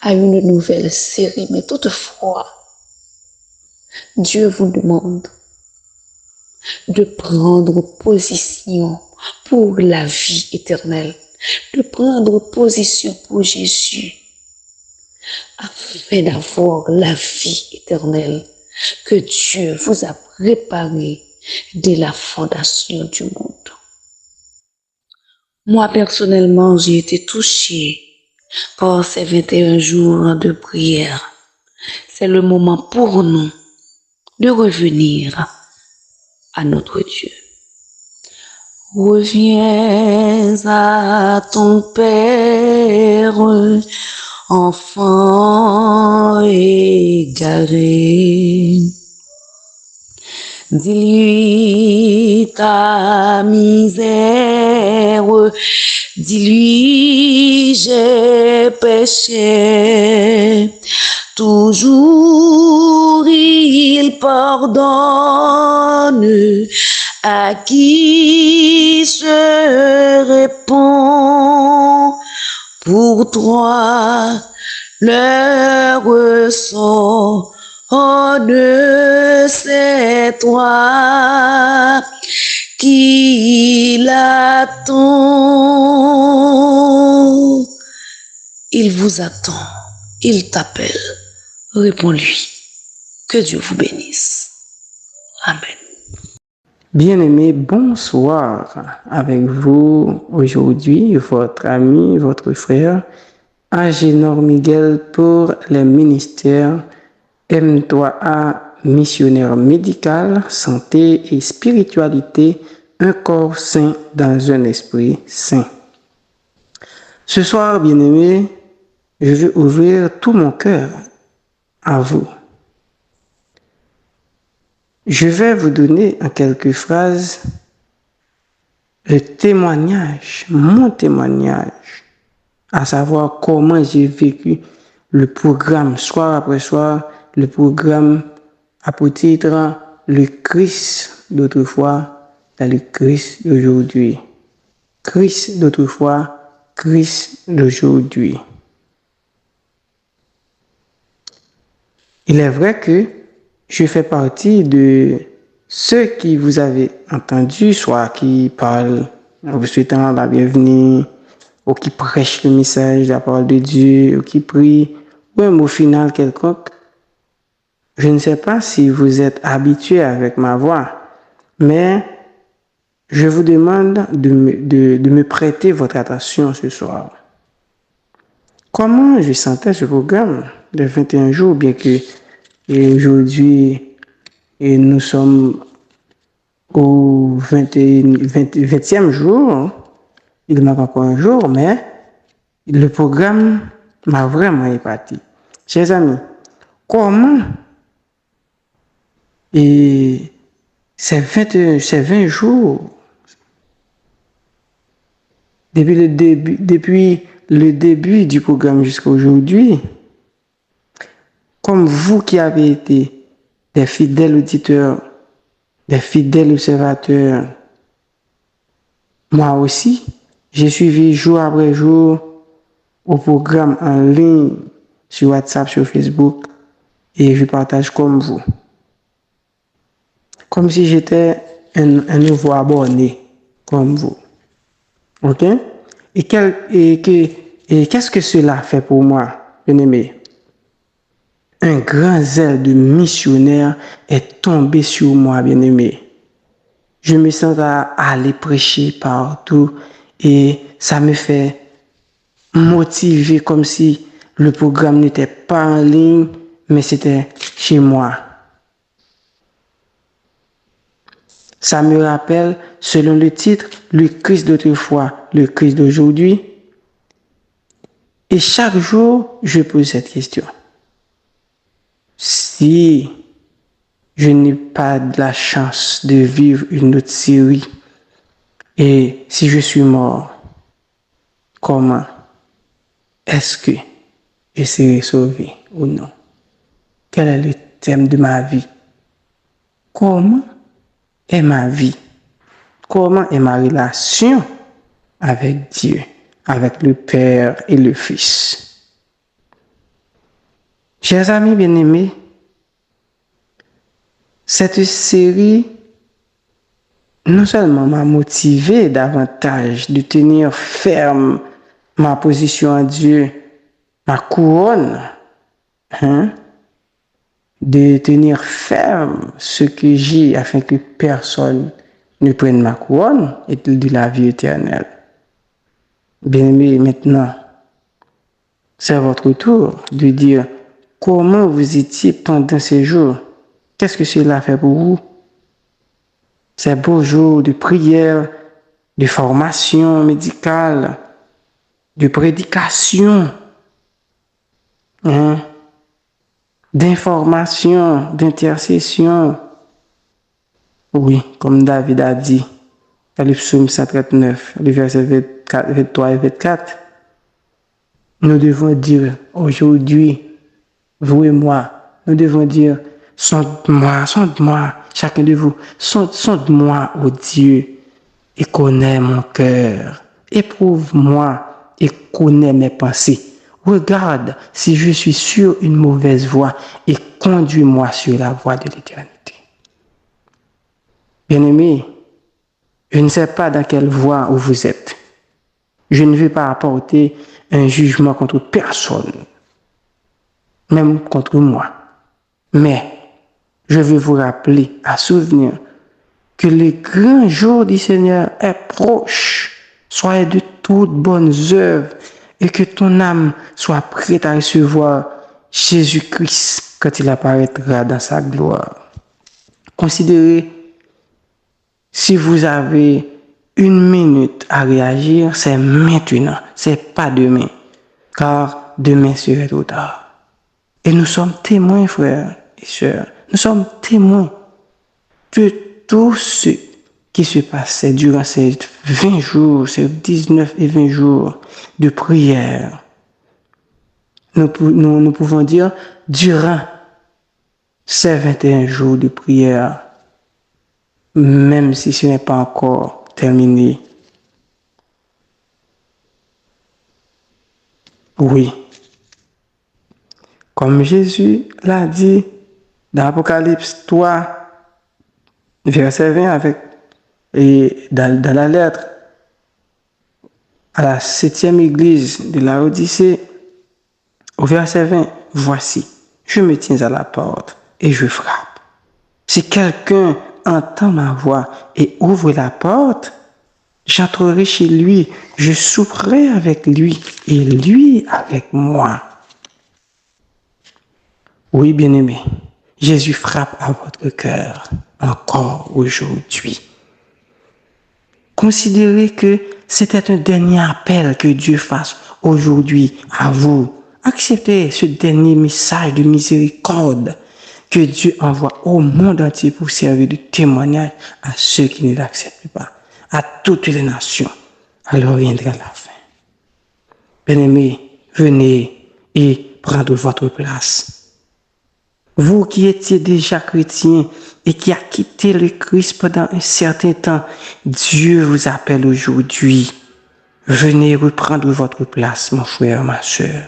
S5: à une nouvelle série, mais toutefois, Dieu vous demande de prendre position pour la vie éternelle, de prendre position pour Jésus, afin d'avoir la vie éternelle que Dieu vous a préparée dès la fondation du monde. Moi, personnellement, j'ai été touchée par ces 21 jours de prière. C'est le moment pour nous de revenir à notre Dieu. Reviens à ton Père, enfant égaré. Dis-lui ta misère, dis-lui j'ai péché. Toujours il pardonne à qui se répond. Pour toi, l'heure sonne, c'est toi qui l'attend. Il vous attend, il t'appelle. Réponds-lui. Que Dieu vous bénisse. Amen.
S6: Bien-aimés, bonsoir avec vous aujourd'hui, votre ami, votre frère, Agénor Miguel pour les ministères M3A missionnaire médical, santé et spiritualité, un corps sain dans un esprit sain. Ce soir, bien-aimés, je veux ouvrir tout mon cœur à vous. Je vais vous donner en quelques phrases le témoignage, mon témoignage, à savoir comment j'ai vécu le programme soir après soir, le programme à pour titre le Christ d'autrefois dans le Christ d'aujourd'hui. Christ d'autrefois, Christ d'aujourd'hui. Il est vrai que je fais partie de ceux qui vous avez entendu, soit qui parlent en vous souhaitant la bienvenue, ou qui prêchent le message de la parole de Dieu, ou qui prient, ou un mot final quelconque. Je ne sais pas si vous êtes habitué avec ma voix, mais je vous demande de me prêter votre attention ce soir. Comment je sentais ce programme de 21 jours, bien que aujourd'hui et nous sommes au 20e jour. Il manque encore un jour, mais le programme m'a vraiment épaté. Chers amis, comment et ces 20 jours, depuis le début du programme jusqu'à aujourd'hui, comme vous qui avez été des fidèles auditeurs, des fidèles observateurs, moi aussi, j'ai suivi jour après jour au programme en ligne sur WhatsApp, sur Facebook, et je partage comme vous. Comme si j'étais un nouveau abonné, comme vous. OK? Et qu'est-ce que cela fait pour moi, bien-aimé? Un grand zèle de missionnaire est tombé sur moi, bien-aimé. Je me sens à aller prêcher partout et ça me fait motiver comme si le programme n'était pas en ligne, mais c'était chez moi. Ça me rappelle, selon le titre, le Christ d'autrefois, le Christ d'aujourd'hui. Et chaque jour, je pose cette question. Si je n'ai pas de la chance de vivre une autre série, et si je suis mort, comment est-ce que je serai sauvé ou non? Quel est le thème de ma vie? Comment est ma vie? Comment est ma relation avec Dieu, avec le Père et le Fils? Chers amis bien-aimés, cette série non seulement m'a motivé davantage de tenir ferme ma position en Dieu, ma couronne, de tenir ferme ce que j'ai afin que personne ne prenne ma couronne et de la vie éternelle. Bien-aimés, maintenant, c'est votre tour de dire comment vous étiez pendant ces jours. Qu'est-ce que cela fait pour vous? Ces beaux jours de prière, de formation médicale, de prédication, d'information, d'intercession. Oui, comme David a dit dans le psaume 139, le verset 23 et 24, nous devons dire aujourd'hui, vous et moi, nous devons dire, sonde-moi, chacun de vous, sonde-moi, ô Dieu, et connais mon cœur, éprouve-moi et connais mes pensées. Regarde si je suis sur une mauvaise voie et conduis-moi sur la voie de l'éternité. Bien-aimés, je ne sais pas dans quelle voie vous êtes. Je ne vais pas apporter un jugement contre personne, même contre moi. Mais je veux vous rappeler, à souvenir, que le grand jour du Seigneur est proche. Soyez de toutes bonnes œuvres et que ton âme soit prête à recevoir Jésus-Christ quand il apparaîtra dans sa gloire. Considérez, si vous avez 1 minute à réagir, c'est maintenant, c'est pas demain, car demain serait trop tard. Et nous sommes témoins, frères et sœurs, nous sommes témoins de tout ce qui se passait durant ces 20 jours, ces 19 et 20 jours de prière. Nous pouvons dire, durant ces 21 jours de prière, même si ce n'est pas encore terminé. Oui. Comme Jésus l'a dit dans Apocalypse 3, verset 20, et dans la lettre à la 7e église de la Odyssée, au verset 20, voici, je me tiens à la porte et je frappe. Si quelqu'un entend ma voix et ouvre la porte, j'entrerai chez lui, je souperai avec lui et lui avec moi. Oui, bien-aimé, Jésus frappe à votre cœur encore aujourd'hui. Considérez que c'était un dernier appel que Dieu fasse aujourd'hui à vous. Acceptez ce dernier message de miséricorde que Dieu envoie au monde entier pour servir de témoignage à ceux qui ne l'acceptent pas, à toutes les nations. Alors viendra la fin. Bien-aimés, venez et prendre votre place. Vous qui étiez déjà chrétien et qui a quitté le Christ pendant un certain temps, Dieu vous appelle aujourd'hui. Venez reprendre votre place, mon frère, ma soeur.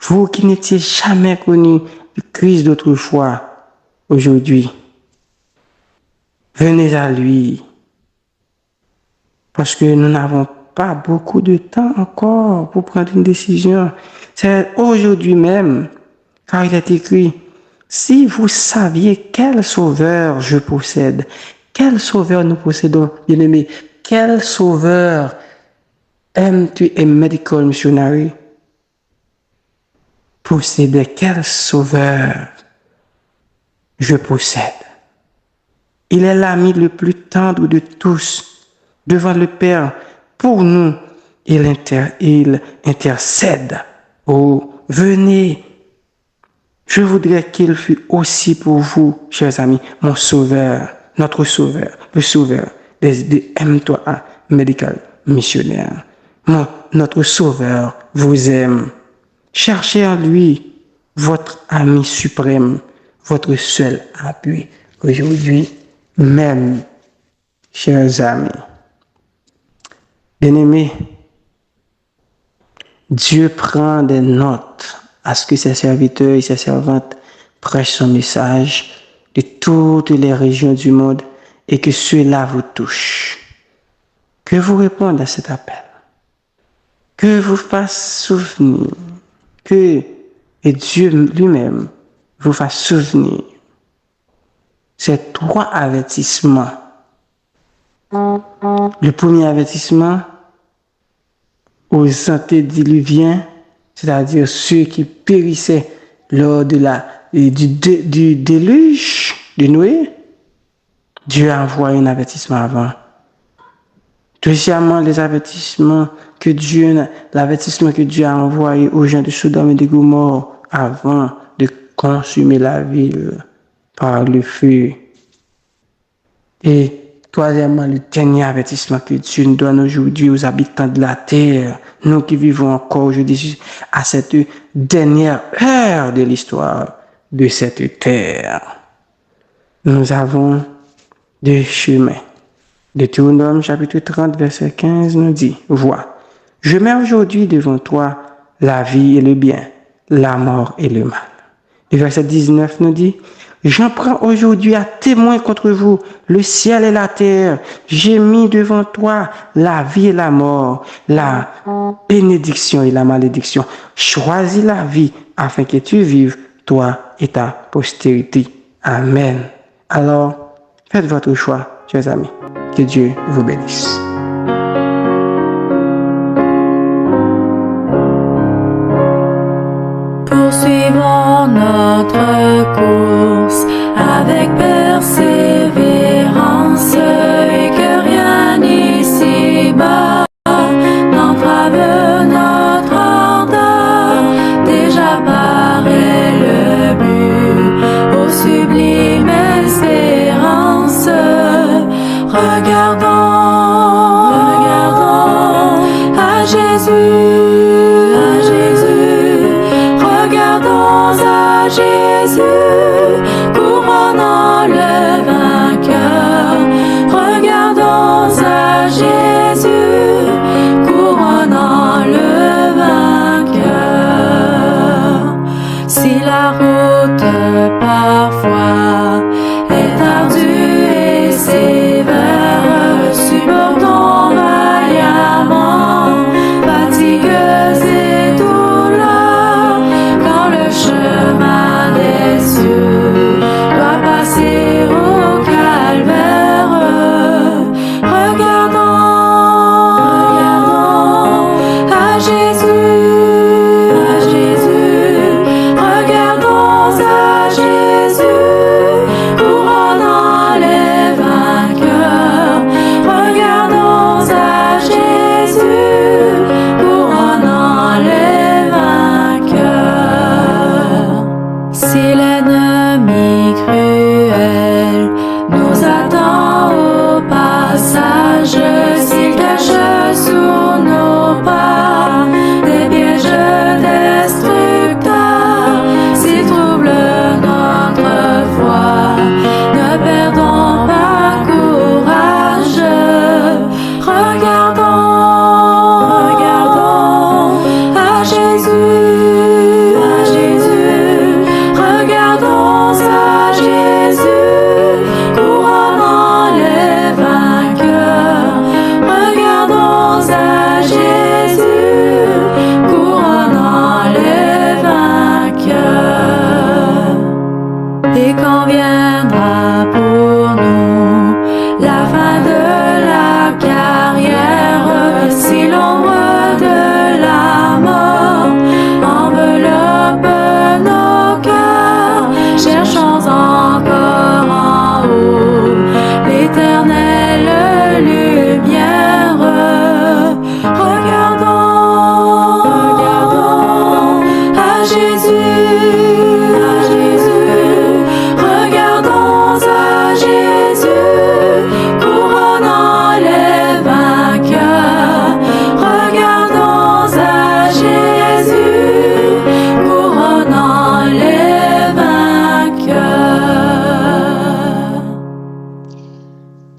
S6: Vous qui n'étiez jamais connu le Christ d'autrefois, aujourd'hui, venez à lui. Parce que nous n'avons pas beaucoup de temps encore pour prendre une décision. C'est aujourd'hui même. Car il est écrit, si vous saviez quel sauveur je possède, quel sauveur nous possédons, bien-aimés, quel sauveur M.T. Medical Missionary possédait, quel sauveur je possède. Il est l'ami le plus tendre de tous, devant le Père. Pour nous, il intercède. Oh, venez. Je voudrais qu'il fût aussi pour vous, chers amis, mon sauveur, notre sauveur, le sauveur des M3A Medical Missionnaire. Notre sauveur vous aime. Cherchez en lui votre ami suprême, votre seul appui. Aujourd'hui, même, chers amis, bien-aimés, Dieu prend des notes à ce que ses serviteurs et ses servantes prêchent son message de toutes les régions du monde et que cela vous touche. Que vous répondez à cet appel. Que vous fasse souvenir. Que Dieu lui-même vous fasse souvenir. Ces 3 avertissements. Le premier avertissement aux antédiluviens, c'est-à-dire ceux qui périssaient lors du déluge de Noé, Dieu a envoyé un avertissement avant. Deuxièmement, l'avertissement que Dieu a envoyé aux gens de Sodome et de Gomorrhe avant de consumer la ville par le feu. Et troisièmement, le dernier avertissement que Dieu nous donne aujourd'hui aux habitants de la terre, nous qui vivons encore aujourd'hui à cette dernière heure de l'histoire de cette terre. Nous avons 2 chemins. Deutéronome chapitre 30, verset 15 nous dit, « Vois, je mets aujourd'hui devant toi la vie et le bien, la mort et le mal. » Le verset 19 nous dit, « J'en prends aujourd'hui à témoin contre vous le ciel et la terre. J'ai mis devant toi la vie et la mort, la bénédiction et la malédiction. Choisis la vie afin que tu vives, toi et ta postérité. Amen. » Alors, faites votre choix, chers amis. Que Dieu vous bénisse.
S7: Poursuivons notre course avec persévérance et que rien ici-bas n'entrave notre ardeur. Déjà paraît le but aux sublimes espérances. Regardons à Jésus, regardons à Jésus, couronnant le vainqueur.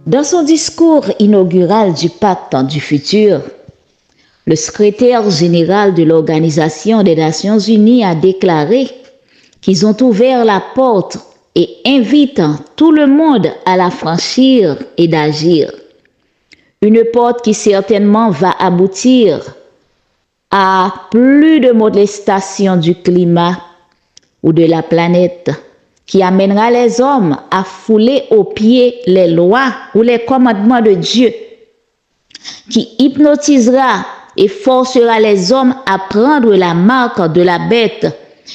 S1: Dans son discours inaugural du Pacte du futur, le secrétaire général de l'Organisation des Nations Unies a déclaré qu'ils ont ouvert la porte et invitent tout le monde à la franchir et d'agir. Une porte qui certainement va aboutir à plus de molestation du climat ou de la planète, qui amènera les hommes à fouler aux pieds les lois ou les commandements de Dieu, qui hypnotisera et forcera les hommes à prendre la marque de la bête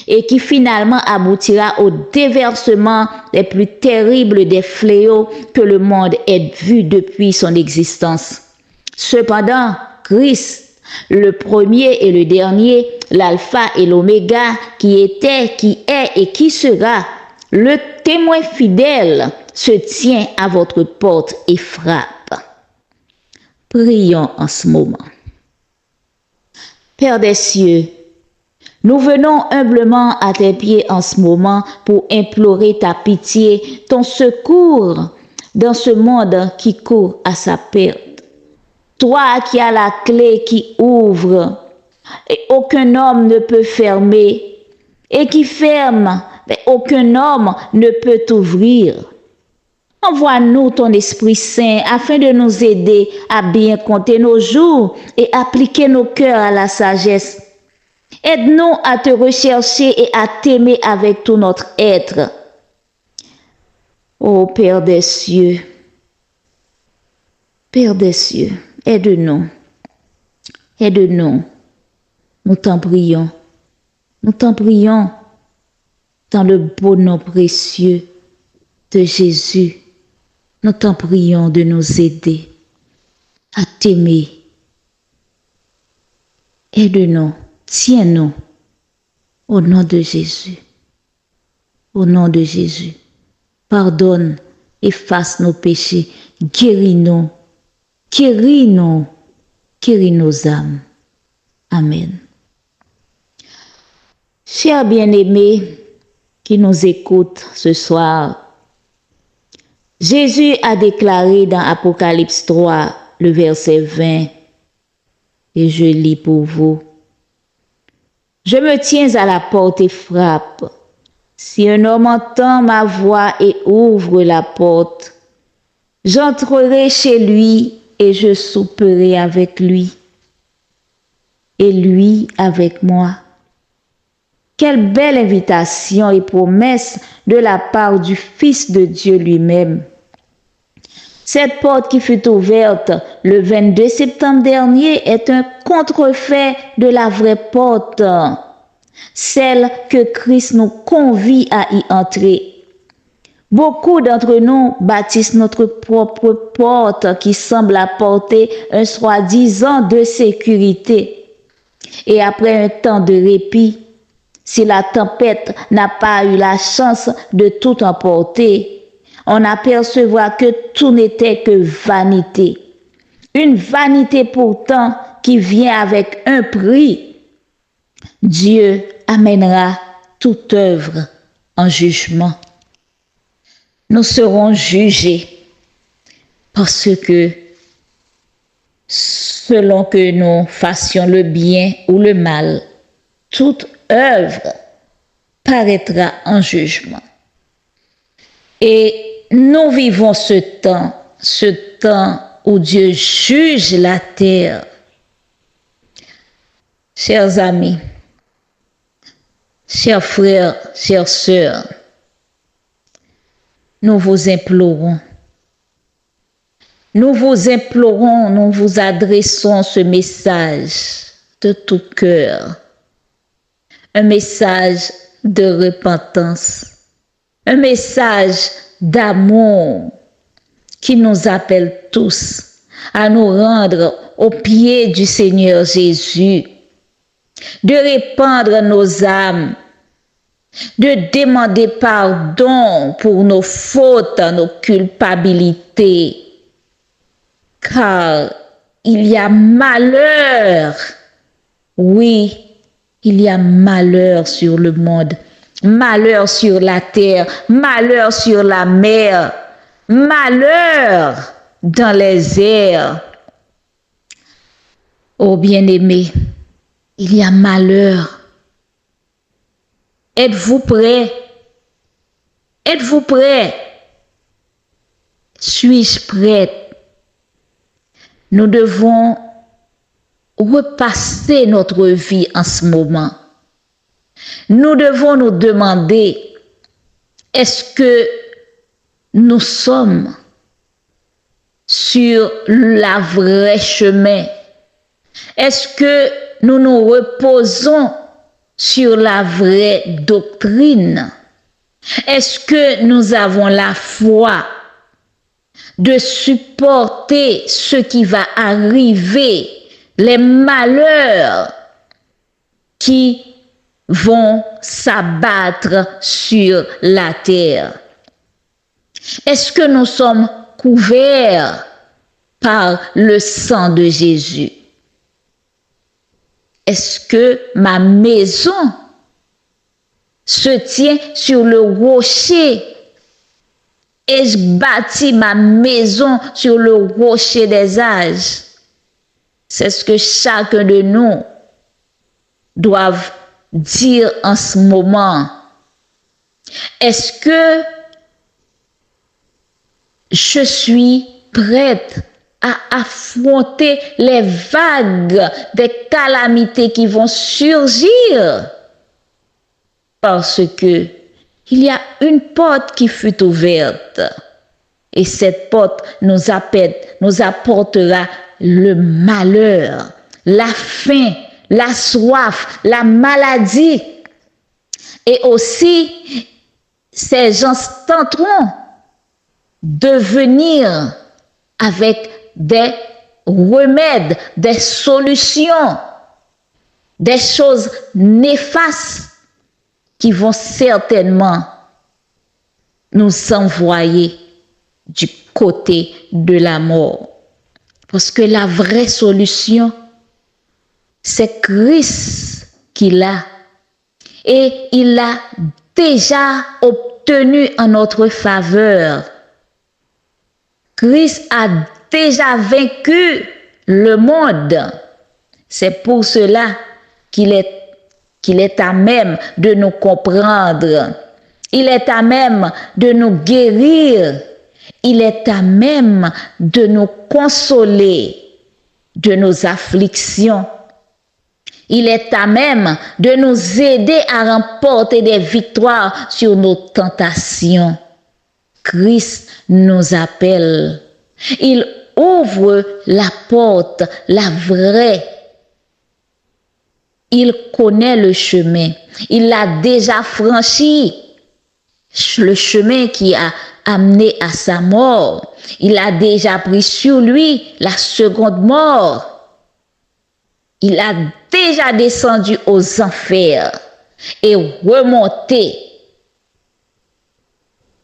S1: et qui finalement aboutira au déversement les plus terribles des fléaux que le monde ait vu depuis son existence. Cependant, Christ, le premier et le dernier, l'alpha et l'oméga, qui était, qui est et qui sera, le témoin fidèle, se tient à votre porte et frappe. Prions en ce moment. Père des cieux, nous venons humblement à tes pieds en ce moment pour implorer ta pitié, ton secours dans ce monde qui court à sa perte. Toi qui as la clé qui ouvre et aucun homme ne peut fermer, et qui ferme, mais aucun homme ne peut ouvrir. Envoie-nous ton Esprit Saint afin de nous aider à bien compter nos jours et appliquer nos cœurs à la sagesse. Aide-nous à te rechercher et à t'aimer avec tout notre être. Ô Père des cieux, aide-nous. Aide-nous. Nous t'en prions. Nous t'en prions dans le beau nom précieux de Jésus. Nous t'en prions de nous aider à t'aimer. Aide-nous, tiens-nous au nom de Jésus. Au nom de Jésus. Pardonne, efface nos péchés, guéris-nous, guéris-nous, guéris nos âmes. Amen. Chers bien-aimés qui nous écoutent ce soir, Jésus a déclaré dans Apocalypse 3, le verset 20, et je lis pour vous. Je me tiens à la porte et frappe. Si un homme entend ma voix et ouvre la porte, j'entrerai chez lui et je souperai avec lui, et lui avec moi. Quelle belle invitation et promesse de la part du Fils de Dieu lui-même. Cette porte qui fut ouverte le 22 septembre dernier est un contrefait de la vraie porte, celle que Christ nous convie à y entrer. Beaucoup d'entre nous bâtissent notre propre porte qui semble apporter un soi-disant de sécurité. Et après un temps de répit, si la tempête n'a pas eu la chance de tout emporter, on apercevra que tout n'était que vanité. Une vanité pourtant qui vient avec un prix. Dieu amènera toute œuvre en jugement. Nous serons jugés parce que selon que nous fassions le bien ou le mal, toute œuvre paraîtra en jugement. Et nous vivons ce temps où Dieu juge la terre. Chers amis, chers frères, chères sœurs, nous vous implorons, nous vous adressons ce message de tout cœur. Un message de repentance, un message d'amour qui nous appelle tous à nous rendre aux pieds du Seigneur Jésus, de répandre nos âmes, de demander pardon pour nos fautes, nos culpabilités, car il y a malheur, oui, il y a malheur sur le monde, malheur sur la terre, malheur sur la mer, malheur dans les airs. Ô bien-aimés, il y a malheur. Êtes-vous prêts? Êtes-vous prêts? Suis-je prête? Nous devons repasser notre vie en ce moment. Nous devons nous demander, est-ce que nous sommes sur la vraie chemin? Est-ce que nous nous reposons sur la vraie doctrine? Est-ce que nous avons la foi de supporter ce qui va arriver, les malheurs qui vont s'abattre sur la terre? Est-ce que nous sommes couverts par le sang de Jésus? Est-ce que ma maison se tient sur le rocher? Et je bâtis ma maison sur le rocher des âges? C'est ce que chacun de nous doit dire en ce moment. Est-ce que je suis prête à affronter les vagues des calamités qui vont surgir? Parce que il y a une porte qui fut ouverte et cette porte nous apportera le malheur, la faim, la soif, la maladie. Et aussi, ces gens tenteront de venir avec des remèdes, des solutions, des choses néfastes qui vont certainement nous envoyer du côté de la mort. Parce que la vraie solution, c'est Christ qui l'a. Et il l'a déjà obtenu en notre faveur. Christ a déjà vaincu le monde. C'est pour cela qu'il est à même de nous comprendre. Il est à même de nous guérir. Il est à même de nous consoler de nos afflictions. Il est à même de nous aider à remporter des victoires sur nos tentations. Christ nous appelle. Il ouvre la porte, la vraie. Il connaît le chemin. Il l'a déjà franchi. Le chemin qui a amené à sa mort. Il a déjà pris sur lui la seconde mort. Il a déjà descendu aux enfers et remonté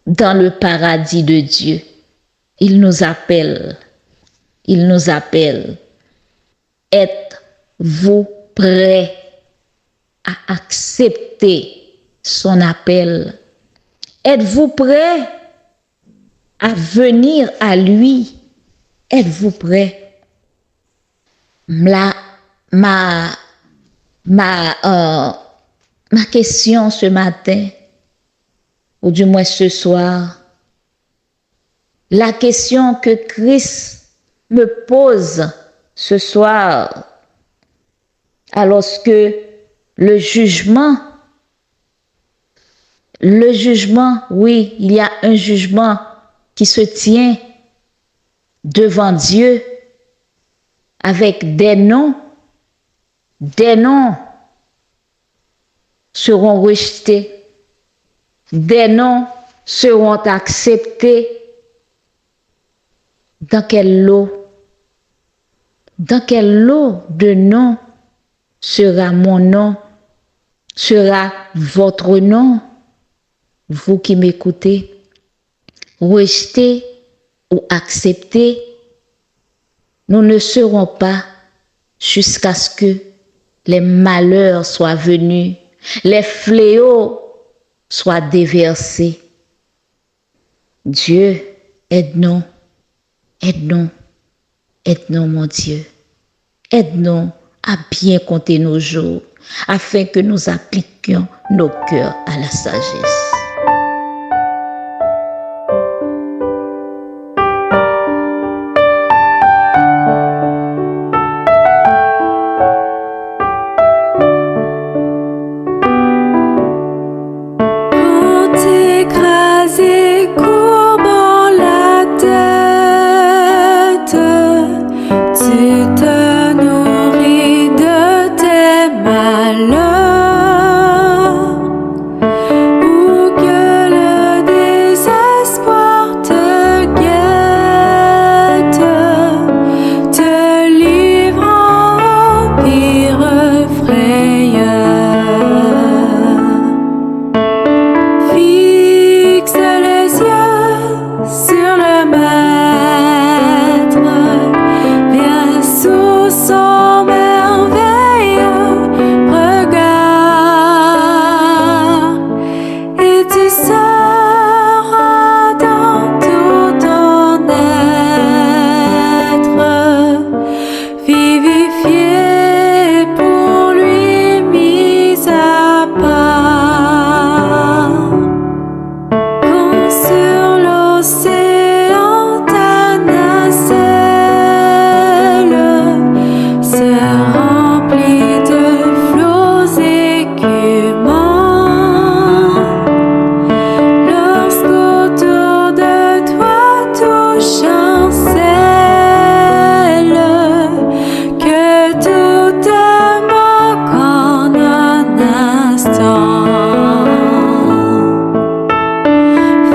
S1: dans le paradis de Dieu. Il nous appelle. Il nous appelle. Êtes-vous prêts à accepter son appel? Êtes-vous prêts à venir à lui? Êtes-vous prêts? Ma question ce matin, ou du moins ce soir, la question que Christ me pose ce soir, alors que le jugement, oui, il y a un jugement qui se tient devant Dieu avec des noms seront rejetés, des noms seront acceptés. Dans quel lot de noms sera mon nom, sera votre nom, vous qui m'écoutez? Rejetés ou acceptés, nous ne serons pas jusqu'à ce que les malheurs soient venus, les fléaux soient déversés. Dieu, aide-nous. Aide-nous, aide-nous, mon Dieu. Aide-nous à bien compter nos jours, afin que nous appliquions nos cœurs à la sagesse.
S7: Écrasé, courbant la tête, tu te nourris de tes malheurs, ou que le désespoir te guette, te livrant au pire frayeur. Fixe les yeux sur le Maître, viens sous son merveilleux regard, et tu seras dans tout ton être vivifié, pour lui mis à part. Quand sur l'océan ta nacelle se remplit de flots écumants, lorsqu'autour de toi tout chancelle, que tout te manque en un instant.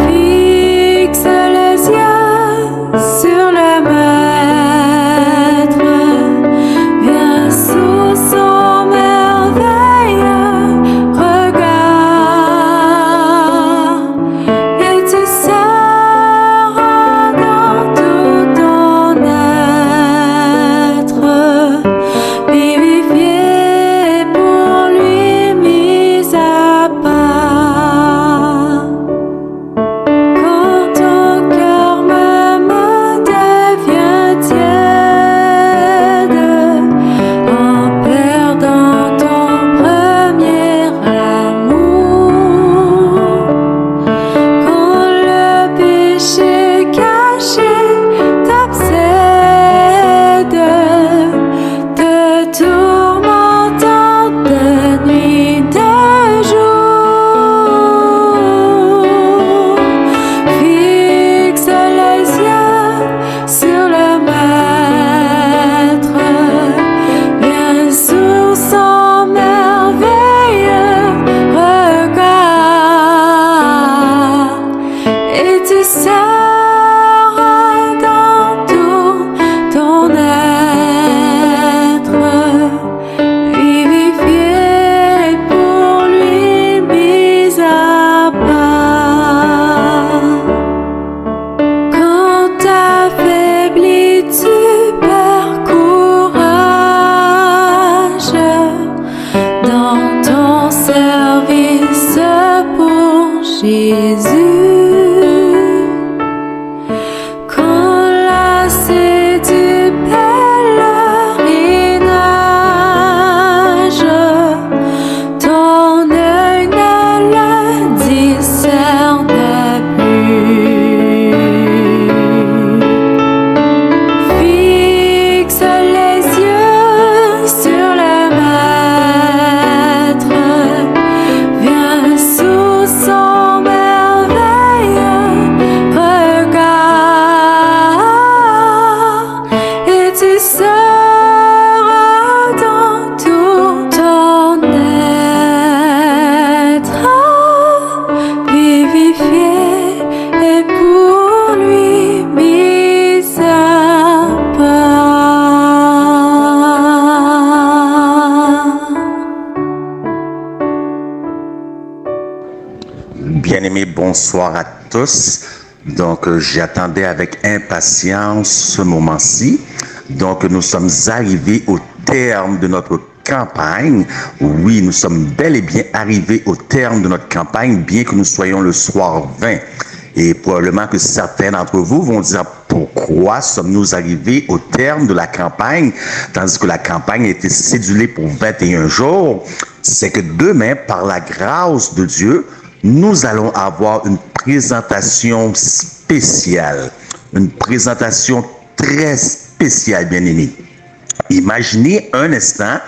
S7: Fixe les yeux sur le Maître, viens sous son merveilleux regard, et tu seras dans tout ton être vivifié, pour lui mis à part. Quand ton cœur même devient tiède, en perdant ton premier amour, quand le péché caché t'obsède, te tourmentant de nuit, de jour. Fixe les yeux sur le Maître, viens sous son merveilleux regard, et tu seras dans tout ton être vivifié, pour lui mis à part. Quand affaibli tu perds courage dans ton service pour Jésus. Quand lassé du pèlerinage, ton œil ne le discerne plus. Fixe les yeux sur le Maître, viens sous son merveilleux regard, et tu seras dans tout ton être vivifié, et pour lui mis à part.
S2: Bien-aimés, bonsoir à tous. Donc, j'attendais avec impatience ce moment-ci. Donc, nous sommes arrivés au terme de notre campagne. Oui, nous sommes bel et bien arrivés au terme de notre campagne, bien que nous soyons le soir 20. Et probablement que certains d'entre vous vont dire pourquoi sommes-nous arrivés au terme de la campagne, tandis que la campagne a été cédulée pour 21 jours. C'est que demain, par la grâce de Dieu, nous allons avoir une présentation spéciale, une présentation très spéciale, bien-aimés. Imaginez un instant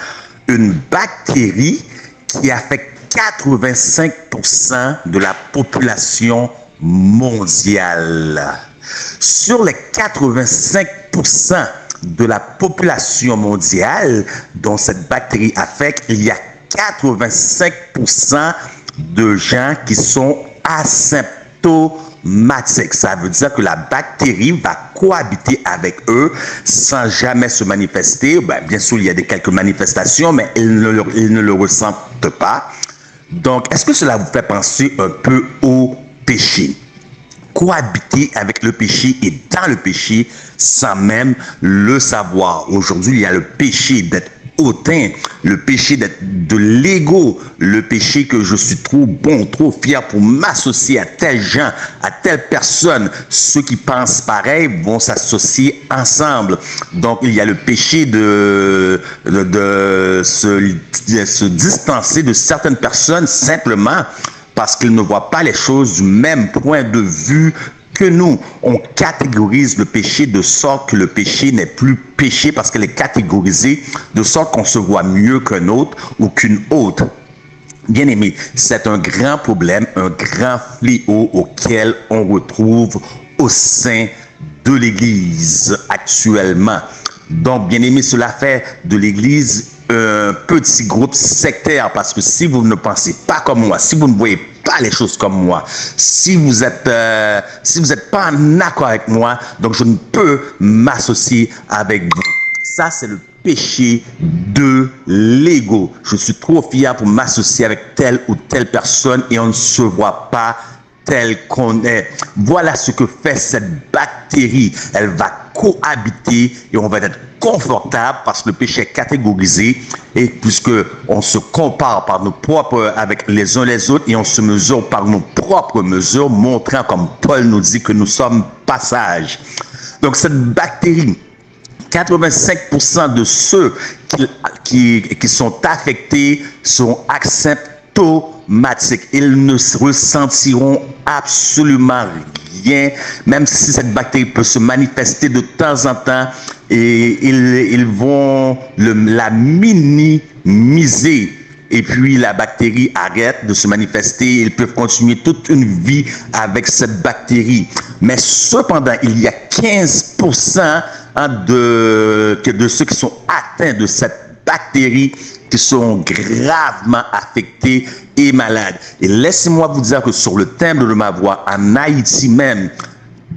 S2: une bactérie qui affecte 85% de la population mondiale. Sur les 85% de la population mondiale dont cette bactérie affecte, il y a 85% de gens qui sont asymptomatiques. Ça veut dire que la bactérie va cohabiter avec eux sans jamais se manifester. Bien sûr, il y a quelques manifestations, mais ils ne le ressentent pas. Donc, est-ce que cela vous fait penser un peu au péché? Cohabiter avec le péché et dans le péché sans même le savoir. Aujourd'hui, il y a le péché d'être hautain, le péché de l'ego, le péché que je suis trop bon, trop fier pour m'associer à tel gens, à telle personne. Ceux qui pensent pareil vont s'associer ensemble. Donc, il y a le péché de se distancer de certaines personnes simplement parce qu'ils ne voient pas les choses du même point de vue que nous. On catégorise le péché de sorte que le péché n'est plus péché parce qu'elle est catégorisée de sorte qu'on se voit mieux qu'un autre ou qu'une autre. Bien aimé, c'est un grand problème, un grand fléau auquel on retrouve au sein de l'Église actuellement. Donc, bien aimé, cela fait de l'Église un petit groupe sectaire parce que si vous ne pensez pas comme moi, si vous ne voyez pas les choses comme moi, si vous êtes pas en accord avec moi, donc je ne peux m'associer avec vous. Ça, c'est le péché de l'ego. Je suis trop fier pour m'associer avec telle ou telle personne et on ne se voit pas tel qu'on est. Voilà ce que fait cette bactérie. Elle va cohabiter et on va être confortable parce que le péché est catégorisé et puisque on se compare par nos propres avec les uns les autres et on se mesure par nos propres mesures, montrant comme Paul nous dit que nous sommes passage. Donc cette bactérie, 85% de ceux qui sont affectés sont asymptomatiques. Ils ne ressentiront absolument rien, même si cette bactérie peut se manifester de temps en temps et ils vont la minimiser. Et puis la bactérie arrête de se manifester, ils peuvent continuer toute une vie avec cette bactérie. Mais cependant, il y a 15% de ceux qui sont atteints de cette bactérie qui sont gravement affectés et malades. Et laissez-moi vous dire que sur le timbre de ma voix, en Haïti même,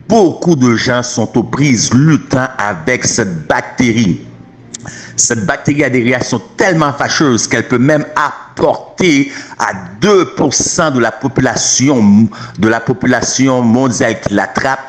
S2: beaucoup de gens sont aux prises luttant avec cette bactérie. Cette bactérie a des réactions tellement fâcheuses qu'elle peut même apporter à 2% de la population mondiale qui l'attrape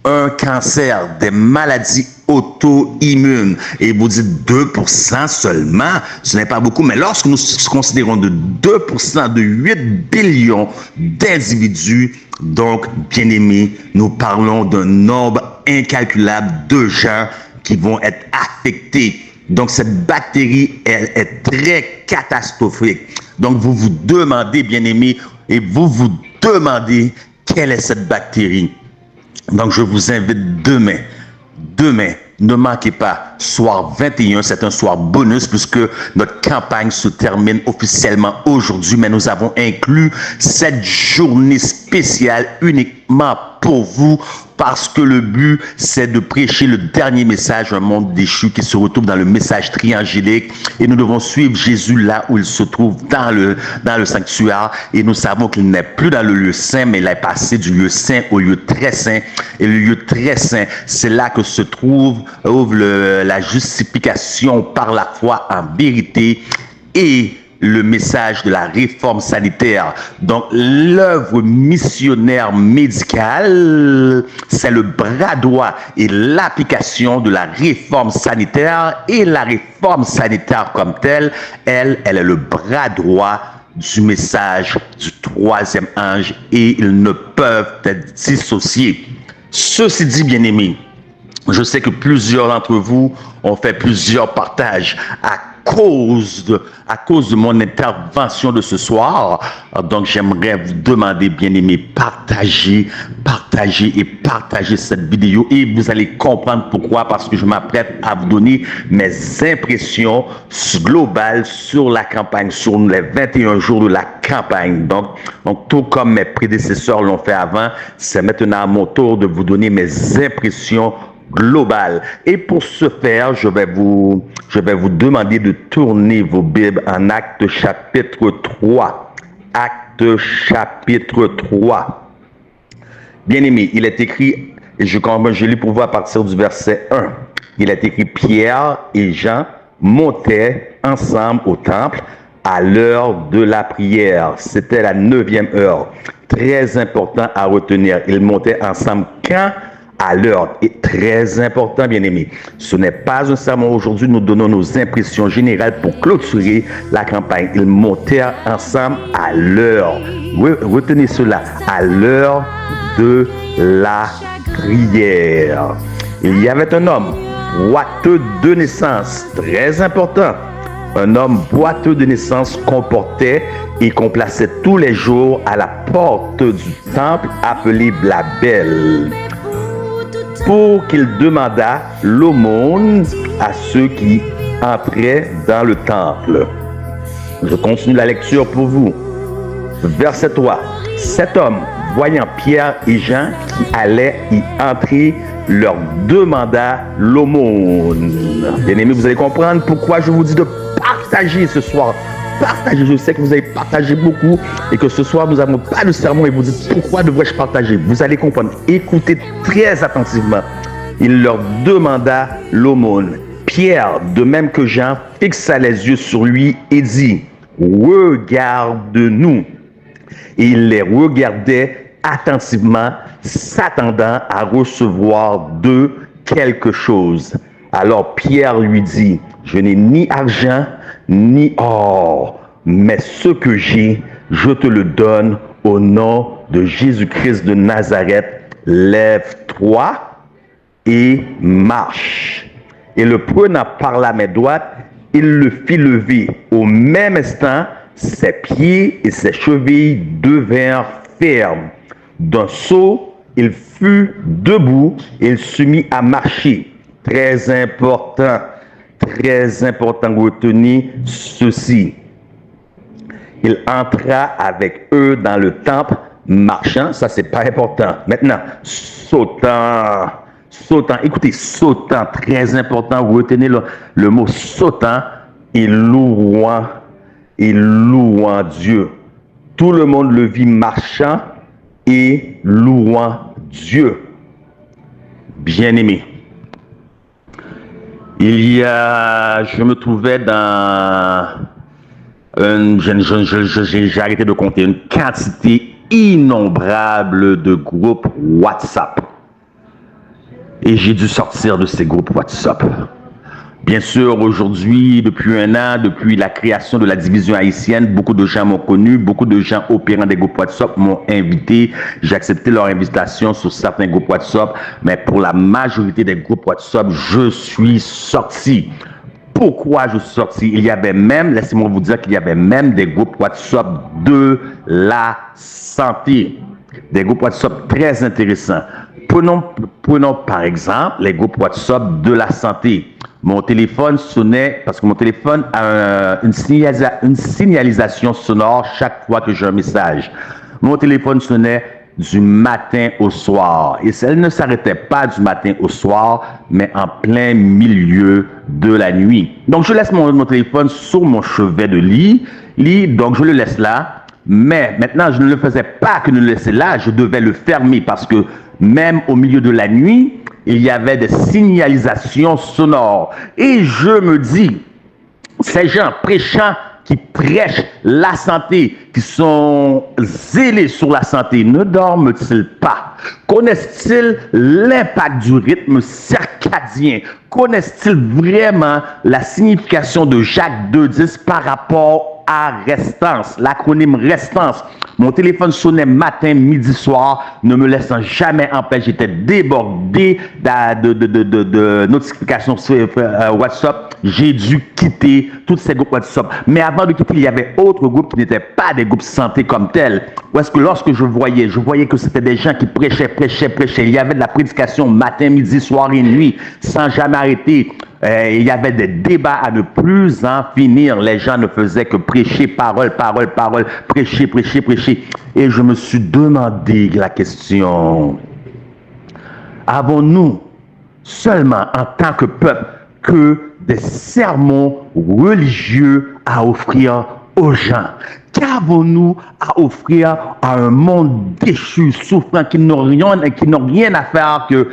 S2: un cancer, des maladies auto-immunes. Et vous dites 2% seulement, ce n'est pas beaucoup, mais lorsque nous considérons de 2% de 8 billions d'individus, donc bien aimés, nous parlons d'un nombre incalculable de gens qui vont être affectés. Donc cette bactérie, elle est très catastrophique. Donc vous vous demandez, bien aimés, et vous vous demandez quelle est cette bactérie. Donc je vous invite demain, ne manquez pas, soir 21, c'est un soir bonus puisque notre campagne se termine officiellement aujourd'hui, mais nous avons inclus cette journée spéciale uniquement pour vous parce que le but, c'est de prêcher le dernier message, un monde déchu qui se retrouve dans le message triangélique et nous devons suivre Jésus là où il se trouve dans le sanctuaire et nous savons qu'il n'est plus dans le lieu saint, mais il est passé du lieu saint au lieu très saint et le lieu très saint, c'est là que se trouve la justification par la foi en vérité et le message de la réforme sanitaire. Donc, l'œuvre missionnaire médicale, c'est le bras droit et l'application de la réforme sanitaire. Et la réforme sanitaire comme telle, elle est le bras droit du message du troisième ange et ils ne peuvent être dissociés. Ceci dit, bien-aimés, je sais que plusieurs d'entre vous ont fait plusieurs partages à cause de mon intervention de ce soir. Donc, j'aimerais vous demander, bien-aimés, partagez cette vidéo et vous allez comprendre pourquoi, parce que je m'apprête à vous donner mes impressions globales sur la campagne, sur les 21 jours de la campagne. Donc tout comme mes prédécesseurs l'ont fait avant, c'est maintenant à mon tour de vous donner mes impressions globales. Et pour ce faire, je vais vous demander de tourner vos Bibles en Actes chapitre 3. Actes chapitre 3. Bien-aimé, il est écrit, et je lis pour vous à partir du verset 1. Il est écrit: Pierre et Jean montaient ensemble au temple à l'heure de la prière. C'était la 9e heure. Très important à retenir. Ils montaient ensemble quand? À l'heure. Et très important, bien-aimés. Ce n'est pas un sermon aujourd'hui. Nous donnons nos impressions générales pour clôturer la campagne. Ils montèrent ensemble à l'heure. Retenez cela. À l'heure de la prière. Il y avait un homme boiteux de naissance. Très important. Un homme boiteux de naissance qu'on portait et qu'on plaçait tous les jours à la porte du temple appelé la Belle, pour qu'il demandât l'aumône à ceux qui entraient dans le temple. Je continue la lecture pour vous. Verset 3. Cet homme, voyant Pierre et Jean qui allaient y entrer, leur demanda l'aumône. Bien-aimés, vous allez comprendre pourquoi je vous dis de partager ce soir. Partagez. Je sais que vous avez partagé beaucoup et que ce soir, nous n'avons pas de sermon et vous dites pourquoi devrais-je partager. Vous allez comprendre. Écoutez très attentivement. Il leur demanda l'aumône. Pierre, de même que Jean, fixa les yeux sur lui et dit: Regarde-nous. Et il les regardait attentivement, s'attendant à recevoir d'eux quelque chose. Alors Pierre lui dit: Je n'ai ni argent ni or, mais ce que j'ai, je te le donne au nom de Jésus-Christ de Nazareth. Lève-toi et marche. Et le prenant par la main droite, il le fit lever. Au même instant, ses pieds et ses chevilles devinrent fermes. D'un saut, il fut debout et il se mit à marcher. Très important de retenir ceci. Il entra avec eux dans le temple marchant, ça c'est pas important. Maintenant, sautant, écoutez, sautant, très important, retenez le mot sautant et louant Dieu. Tout le monde le vit marchant et louant Dieu. Bien-aimé. Je me trouvais dans j'ai arrêté de compter une quantité innombrable de groupes WhatsApp. Et j'ai dû sortir de ces groupes WhatsApp. Bien sûr, aujourd'hui, depuis un an, depuis la création de la division haïtienne, beaucoup de gens m'ont connu, beaucoup de gens opérant des groupes WhatsApp m'ont invité. J'ai accepté leur invitation sur certains groupes WhatsApp, mais pour la majorité des groupes WhatsApp, je suis sorti. Pourquoi je suis sorti? Il y avait même, laissez-moi vous dire qu'il y avait même des groupes WhatsApp de la santé. Des groupes WhatsApp très intéressants. Prenons par exemple les groupes WhatsApp de la santé. Mon téléphone sonnait, parce que mon téléphone a une signalisation sonore chaque fois que j'ai un message. Mon téléphone sonnait du matin au soir. Et elle ne s'arrêtait pas du matin au soir, mais en plein milieu de la nuit. Donc je laisse mon téléphone sur mon chevet de lit, donc je le laisse là. Mais maintenant, je ne le faisais pas que de le laisser là, je devais le fermer parce que même au milieu de la nuit, il y avait des signalisations sonores. Et je me dis, ces gens prêchants qui prêchent la santé, qui sont zélés sur la santé, ne dorment-ils pas? Connaissent-ils l'impact du rythme circadien? Connaissent-ils vraiment la signification de Jacques 2,10 par rapport RESTANCE, Restance, l'acronyme Restance. Mon téléphone sonnait matin, midi, soir, ne me laissant jamais en paix. J'étais débordé de notifications sur WhatsApp. J'ai dû quitter tous ces groupes WhatsApp. Mais avant de quitter, il y avait d'autres groupes qui n'étaient pas des groupes santé comme tels. Où est-ce que lorsque je voyais que c'était des gens qui prêchaient. Il y avait de la prédication matin, midi, soir et nuit, sans jamais arrêter. Il y avait des débats à ne plus en finir. Les gens ne faisaient que prêcher, parole, prêcher. Et je me suis demandé la question. Avons-nous seulement en tant que peuple que des sermons religieux à offrir aux gens? Qu'avons-nous à offrir à un monde déchu, souffrant, qui n'ont rien à faire que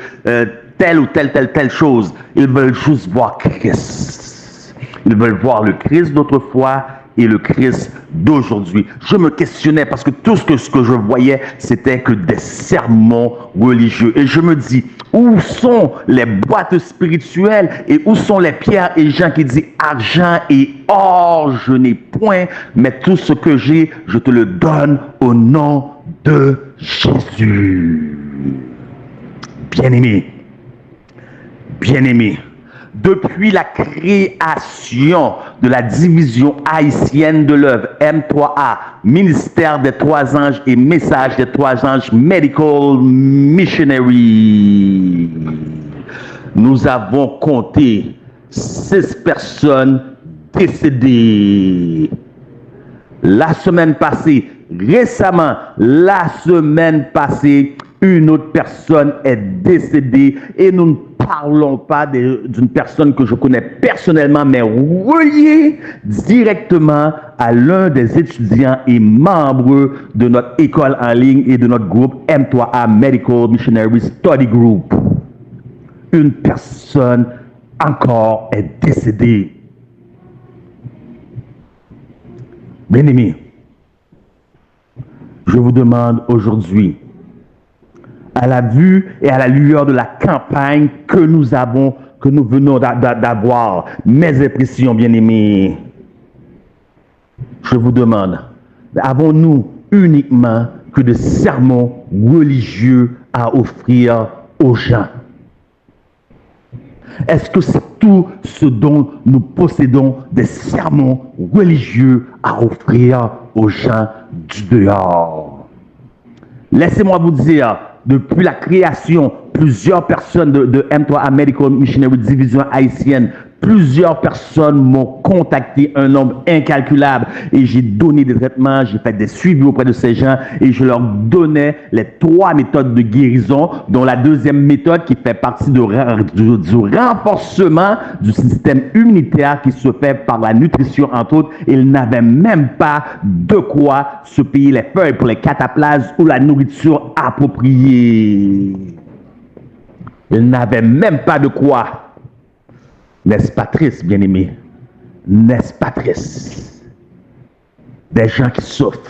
S2: telle ou telle chose? Ils veulent juste voir Christ. Ils veulent voir le Christ d'autrefois et le Christ d'aujourd'hui. Je me questionnais parce que tout ce que je voyais, c'était que des sermons religieux. Et je me dis, où sont les boîtes spirituelles et où sont les Pierre et Jean qui disent argent et or, je n'ai point, mais tout ce que j'ai, je te le donne au nom de Jésus. Bien-aimé, depuis la création de la division haïtienne de l'œuvre M3A, ministère des Trois Anges et message des Trois Anges Medical Missionary, nous avons compté 6 personnes décédées. La semaine passée, récemment, une autre personne est décédée et nous ne parlons pas d'une personne que je connais personnellement, mais reliée directement à l'un des étudiants et membres de notre école en ligne et de notre groupe M3A Medical Missionary Study Group. Une personne encore est décédée. Bien-aimés, je vous demande aujourd'hui, à la vue et à la lueur de la campagne que nous venons d'avoir, mes impressions, bien-aimés, je vous demande, avons-nous uniquement que des sermons religieux à offrir aux gens? Est-ce que c'est tout ce dont nous possédons, des sermons religieux à offrir aux gens du dehors? Laissez-moi vous dire, depuis la création, plusieurs personnes de M3A Medical Missionary Division haïtienne, plusieurs personnes m'ont contacté, un nombre incalculable, et j'ai donné des traitements, j'ai fait des suivis auprès de ces gens, et je leur donnais les 3 méthodes de guérison, dont la deuxième méthode qui fait partie du renforcement du système immunitaire qui se fait par la nutrition, entre autres. Ils n'avaient même pas de quoi se payer les feuilles pour les cataplasmes ou la nourriture appropriée. Ils n'avaient même pas de quoi. N'est-ce pas triste, bien-aimé? N'est-ce pas triste? Des gens qui souffrent.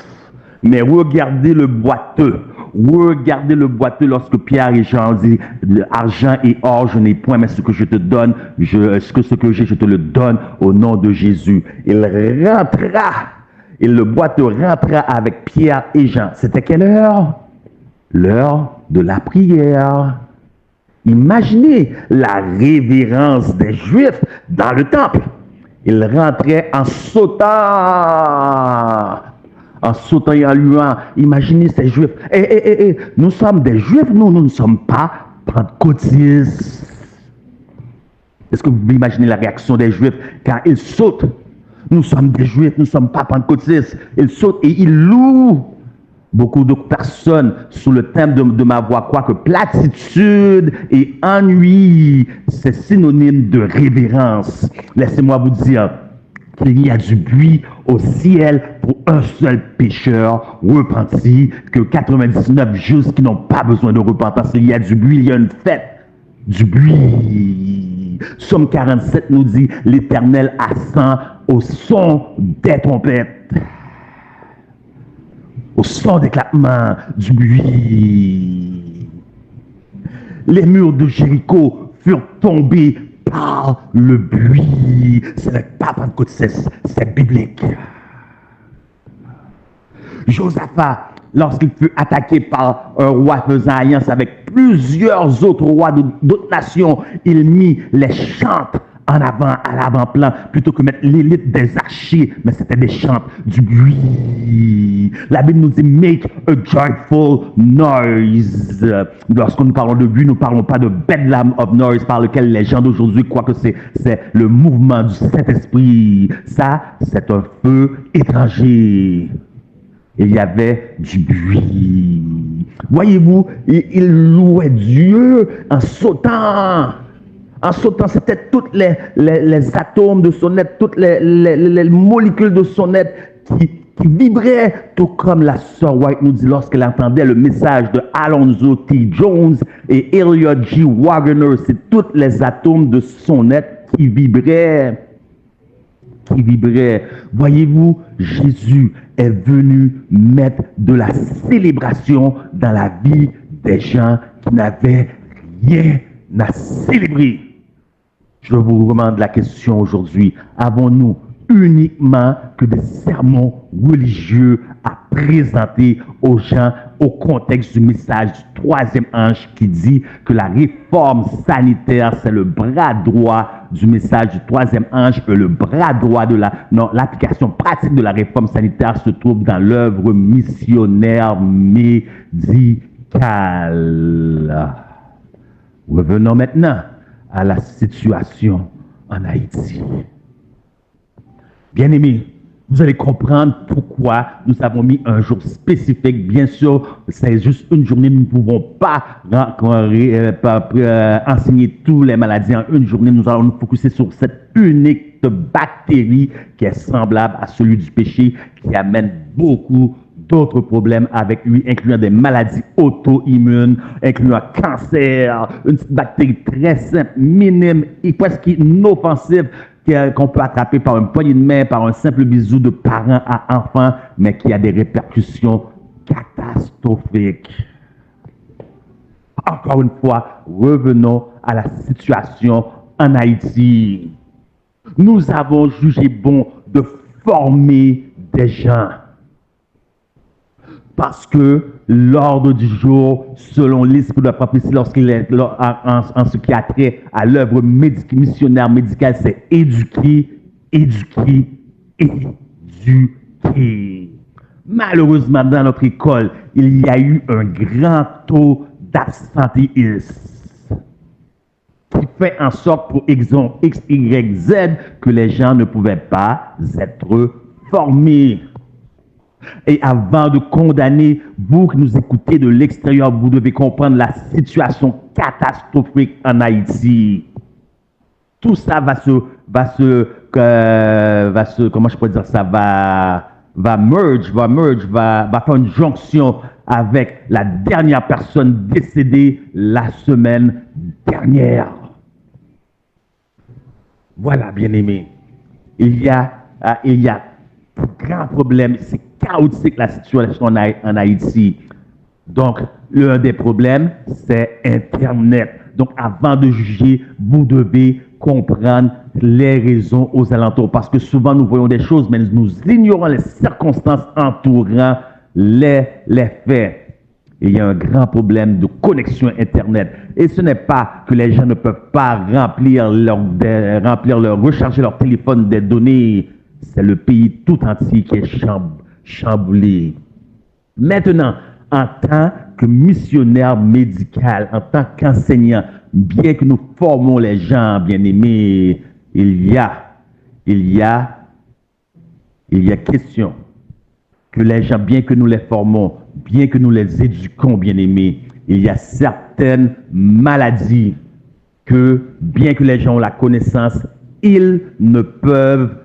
S2: Mais regardez le boiteux lorsque Pierre et Jean disent argent et or, je n'ai point, mais ce que je te donne, ce que j'ai, je te le donne au nom de Jésus. Le boiteux rentra avec Pierre et Jean. C'était quelle heure? L'heure de la prière. Imaginez la révérence des Juifs dans le temple. Ils rentraient en sautant et en luant. Imaginez ces Juifs. Nous sommes des Juifs, nous ne sommes pas pentecôtistes. Est-ce que vous imaginez la réaction des Juifs quand ils sautent? Nous sommes des Juifs, nous ne sommes pas pentecôtistes. Ils sautent et ils louent. Beaucoup de personnes sous le thème de ma voix croient que platitude et ennui, c'est synonyme de révérence. Laissez-moi vous dire qu'il y a du buis au ciel pour un seul pécheur repenti, que 99 justes qui n'ont pas besoin de repentance. Il y a du buis, il y a une fête du buis. Psaume 47 nous dit, l'Éternel ascend au son des trompettes. Au son d'éclatement du buis. Les murs de Jéricho furent tombés par le buis. Ce n'est pas pentecôtiste, c'est biblique.
S8: Josaphat, lorsqu'il fut attaqué par un roi faisant alliance avec plusieurs autres rois d'autres nations, il mit les chantres en avant, à l'avant-plan, plutôt que mettre l'élite des archers, mais c'était des chantres, du bruit. La Bible nous dit « make a joyful noise ». Lorsque nous parlons de bruit, nous ne parlons pas de bedlam of noise par lequel les gens d'aujourd'hui croient que c'est le mouvement du Saint-Esprit. Ça, c'est un feu étranger. Il y avait du bruit. Voyez-vous, il louait Dieu en sautant. En sautant, c'était toutes les atomes de son être, toutes les molécules de son être qui vibraient, tout comme la sœur White nous dit lorsqu'elle entendait le message de Alonzo T. Jones et Elliot G. Wagner. C'est tous les atomes de son être qui vibraient. Voyez-vous, Jésus est venu mettre de la célébration dans la vie des gens qui n'avaient rien à célébrer. Je vous demande la question aujourd'hui. Avons-nous uniquement que des sermons religieux à présenter aux gens au contexte du message du troisième ange qui dit que la réforme sanitaire, c'est le bras droit du message du troisième ange, et le bras droit de l'application pratique de la réforme sanitaire se trouve dans l'œuvre missionnaire médicale. Revenons maintenant à la situation en Haïti. Bien-aimés, vous allez comprendre pourquoi nous avons mis un jour spécifique. Bien sûr, c'est juste une journée. Nous ne pouvons pas enseigner toutes les maladies en une journée. Nous allons nous focuser sur cette unique bactérie qui est semblable à celui du péché, qui amène beaucoup d'autres problèmes avec lui, incluant des maladies auto-immunes, incluant cancer, une petite bactérie très simple, minime et presque inoffensive qu'on peut attraper par une poignée de main, par un simple bisou de parent à enfant, mais qui a des répercussions catastrophiques. Encore une fois, revenons à la situation en Haïti. Nous avons jugé bon de former des gens. Parce que l'ordre du jour, selon l'esprit de la prophétie, lorsqu'il est en ce qui a trait à l'œuvre missionnaire médicale, c'est éduquer. Malheureusement, dans notre école, il y a eu un grand taux d'absentéisme qui fait en sorte, pour exemple, X, Y, Z, que les gens ne pouvaient pas être formés. Et avant de condamner, vous qui nous écoutez de l'extérieur, vous devez comprendre la situation catastrophique en Haïti. Tout ça va faire une jonction avec la dernière personne décédée la semaine dernière. Voilà, bien-aimés. Il y a un grand problème, c'est chaotique la situation en Haïti. Donc, l'un des problèmes, c'est Internet. Donc, avant de juger, vous devez comprendre les raisons aux alentours. Parce que souvent, nous voyons des choses, mais nous ignorons les circonstances entourant les faits. Et il y a un grand problème de connexion Internet. Et ce n'est pas que les gens ne peuvent pas recharger leur téléphone des données. C'est le pays tout entier qui est chamboulé. Maintenant, en tant que missionnaire médical, en tant qu'enseignant, bien que nous formons les gens, bien-aimés, il y a question que les gens, bien que nous les formons, bien que nous les éduquons, bien-aimés, il y a certaines maladies que, bien que les gens ont la connaissance, ils ne peuvent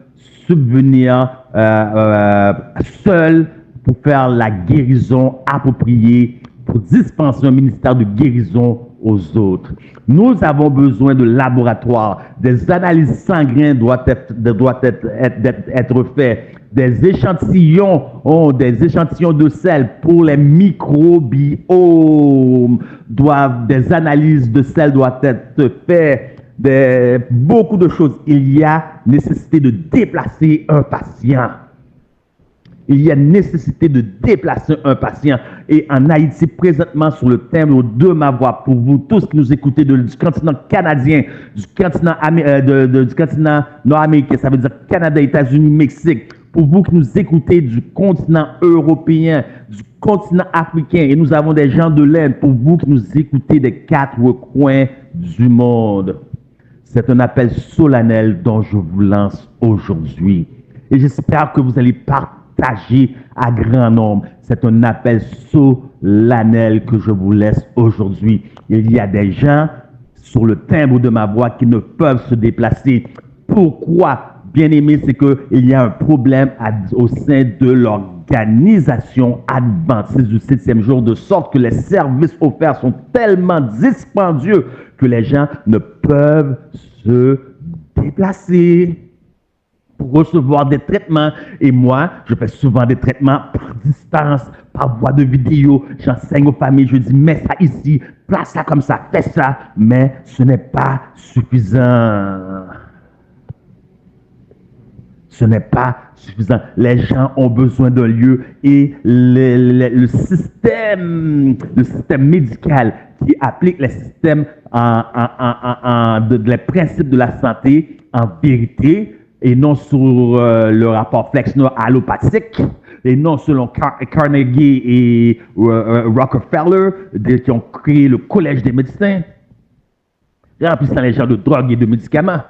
S8: subvenir seuls pour faire la guérison appropriée, pour dispenser un ministère de guérison aux autres. Nous avons besoin de laboratoires, des analyses sanguines doivent être faites, des échantillons de sel pour les microbiomes, des analyses de sel doivent être faites, beaucoup de choses. Il y a nécessité de déplacer un patient. Il y a nécessité de déplacer un patient. Et en Haïti, présentement, sur le thème de ma voix, pour vous tous qui nous écoutez du continent canadien, du continent nord-américain, ça veut dire Canada, États-Unis, Mexique, pour vous qui nous écoutez du continent européen, du continent africain, et nous avons des gens de l'Inde, pour vous qui nous écoutez des 4 coins du monde. C'est un appel solennel dont je vous lance aujourd'hui. Et j'espère que vous allez partager à grand nombre. C'est un appel solennel que je vous laisse aujourd'hui. Il y a des gens sur le timbre de ma voix qui ne peuvent se déplacer. Pourquoi, bien-aimé, c'est qu'il y a un problème au sein de l'organisation adventiste du 7e jour, de sorte que les services offerts sont tellement dispendieux que les gens ne peuvent se déplacer pour recevoir des traitements. Et moi, je fais souvent des traitements par distance, par voie de vidéo. J'enseigne aux familles, je dis, mets ça ici, place ça comme ça, fais ça. Mais ce n'est pas suffisant. Ce n'est pas suffisant. Les gens ont besoin d'un lieu et le système médical qui applique les systèmes les principes de la santé en vérité et non sur le rapport Flexner allopathique et non selon Carnegie et Rockefeller qui ont créé le collège des médecins, remplissant les gens de drogue et de médicaments.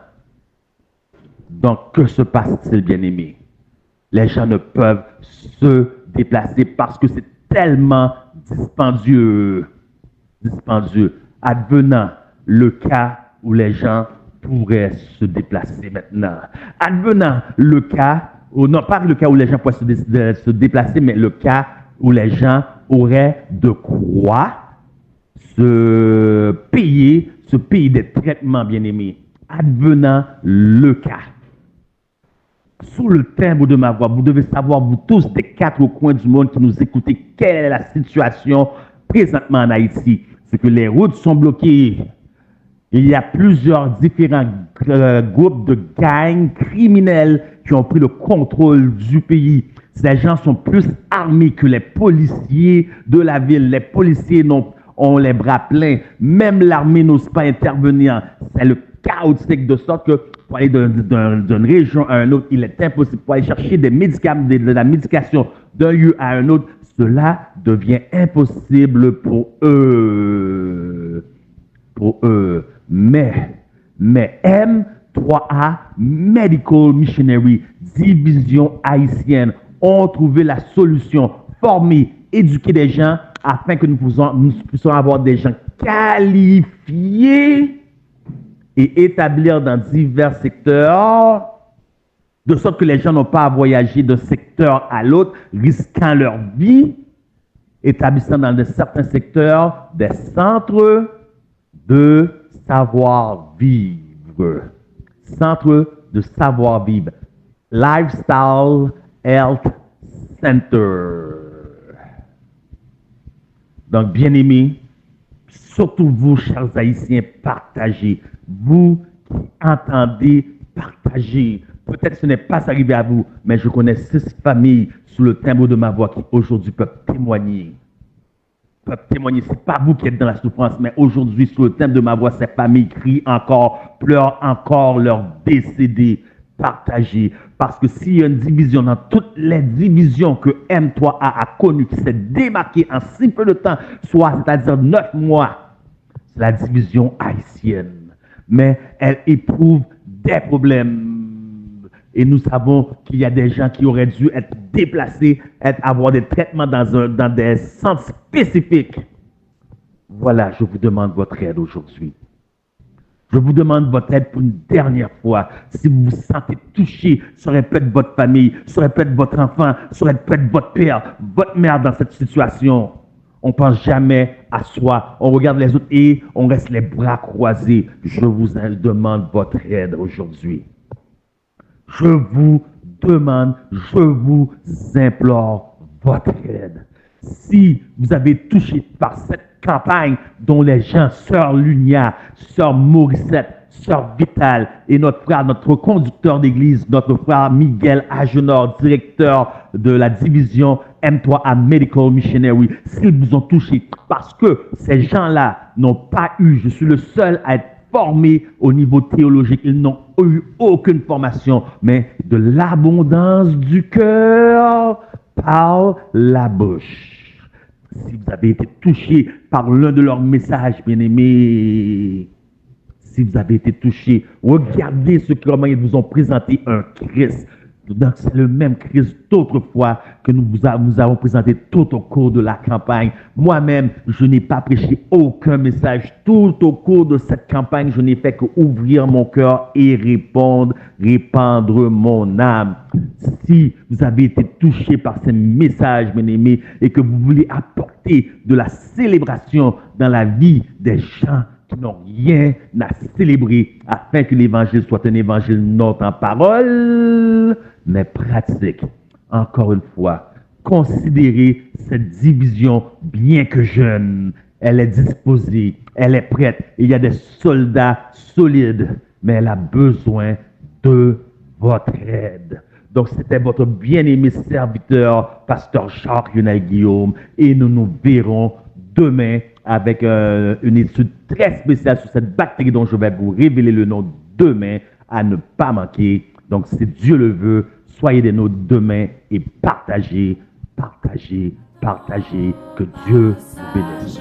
S8: Donc, que se passe-t-il, bien-aimé? Les gens ne peuvent se déplacer parce que c'est tellement dispendieux. Advenant le cas où les gens pourraient se déplacer maintenant. Advenant le cas, ou non pas le cas où les gens pourraient se déplacer, mais le cas où les gens auraient de quoi se payer des traitements, bien-aimés. Advenant le cas. Sous le timbre de ma voix, vous devez savoir, vous tous des 4 coins du monde qui nous écoutez, quelle est la situation présentement en Haïti. C'est que les routes sont bloquées. Il y a plusieurs différents groupes de gangs criminels qui ont pris le contrôle du pays. Ces gens sont plus armés que les policiers de la ville. Les policiers ont les bras pleins. Même l'armée n'ose pas intervenir. C'est le chaotique de sorte que pour aller d'une région à une autre, il est impossible. Pour aller chercher des médicaments, de la médication d'un lieu à un autre, cela devient impossible pour eux. Mais M3A Medical Missionary, division haïtienne, ont trouvé la solution, former, éduquer des gens afin que nous puissions avoir des gens qualifiés et établir dans divers secteurs, de sorte que les gens n'ont pas à voyager d'un secteur à l'autre, risquant leur vie, établissant dans certains secteurs des centres de savoir-vivre. Centre de savoir-vivre. Lifestyle Health Center. Donc, bien-aimés, surtout vous, chers Haïtiens, partagez. Vous qui entendez, partagez. Peut-être que ce n'est pas arrivé à vous, mais je connais 6 familles sous le timbre de ma voix qui aujourd'hui peuvent témoigner. Ce n'est pas vous qui êtes dans la souffrance, mais aujourd'hui, sous le thème de ma voix, ces familles crient encore, pleurent encore leurs décédés. Partagez. Parce que s'il y a une division dans toutes les divisions que M3A a connues, qui s'est démarquée en si peu de temps, c'est-à-dire 9 mois, c'est la division haïtienne. Mais elle éprouve des problèmes. Et nous savons qu'il y a des gens qui auraient dû être déplacés, avoir des traitements dans des centres spécifiques. Voilà, je vous demande votre aide aujourd'hui. Je vous demande votre aide pour une dernière fois. Si vous vous sentez touché, ça aurait pu être votre famille, ça aurait pu être votre enfant, ça aurait pu être votre père, votre mère dans cette situation. On ne pense jamais à soi. On regarde les autres et on reste les bras croisés. Je vous demande votre aide aujourd'hui. Je vous demande, je vous implore votre aide. Si vous avez touché par cette campagne dont les gens, Sœur Lunia, Sœur Morissette, sœur Vitale et notre frère, notre conducteur d'église, notre frère Miguel Agenor, directeur de la division M3A Medical Missionary, s'ils vous ont touché, parce que ces gens-là n'ont pas eu, je suis le seul à être formé au niveau théologique, ils n'ont eu aucune formation, mais de l'abondance du cœur par la bouche. Si vous avez été touché par l'un de leurs messages, bien-aimés, si vous avez été touché, regardez comment ils vous ont présenté un Christ. Donc, c'est le même Christ d'autrefois que nous avons présenté tout au cours de la campagne. Moi-même, je n'ai pas prêché aucun message. Tout au cours de cette campagne, je n'ai fait qu'ouvrir mon cœur et répandre mon âme. Si vous avez été touché par ces messages, bien-aimés, et que vous voulez apporter de la célébration dans la vie des gens qui n'ont rien à célébrer, afin que l'évangile soit un évangile non en parole, mais pratique. Encore une fois, considérez cette division, bien que jeune, elle est disposée, elle est prête. Il y a des soldats solides, mais elle a besoin de votre aide. Donc, c'était votre bien-aimé serviteur, pasteur Jacques Lionel Guillaume, et nous nous verrons demain avec une étude très spéciale sur cette bactérie dont je vais vous révéler le nom demain, à ne pas manquer. Donc, si Dieu le veut, soyez des nôtres demain et partagez. Que Dieu vous bénisse.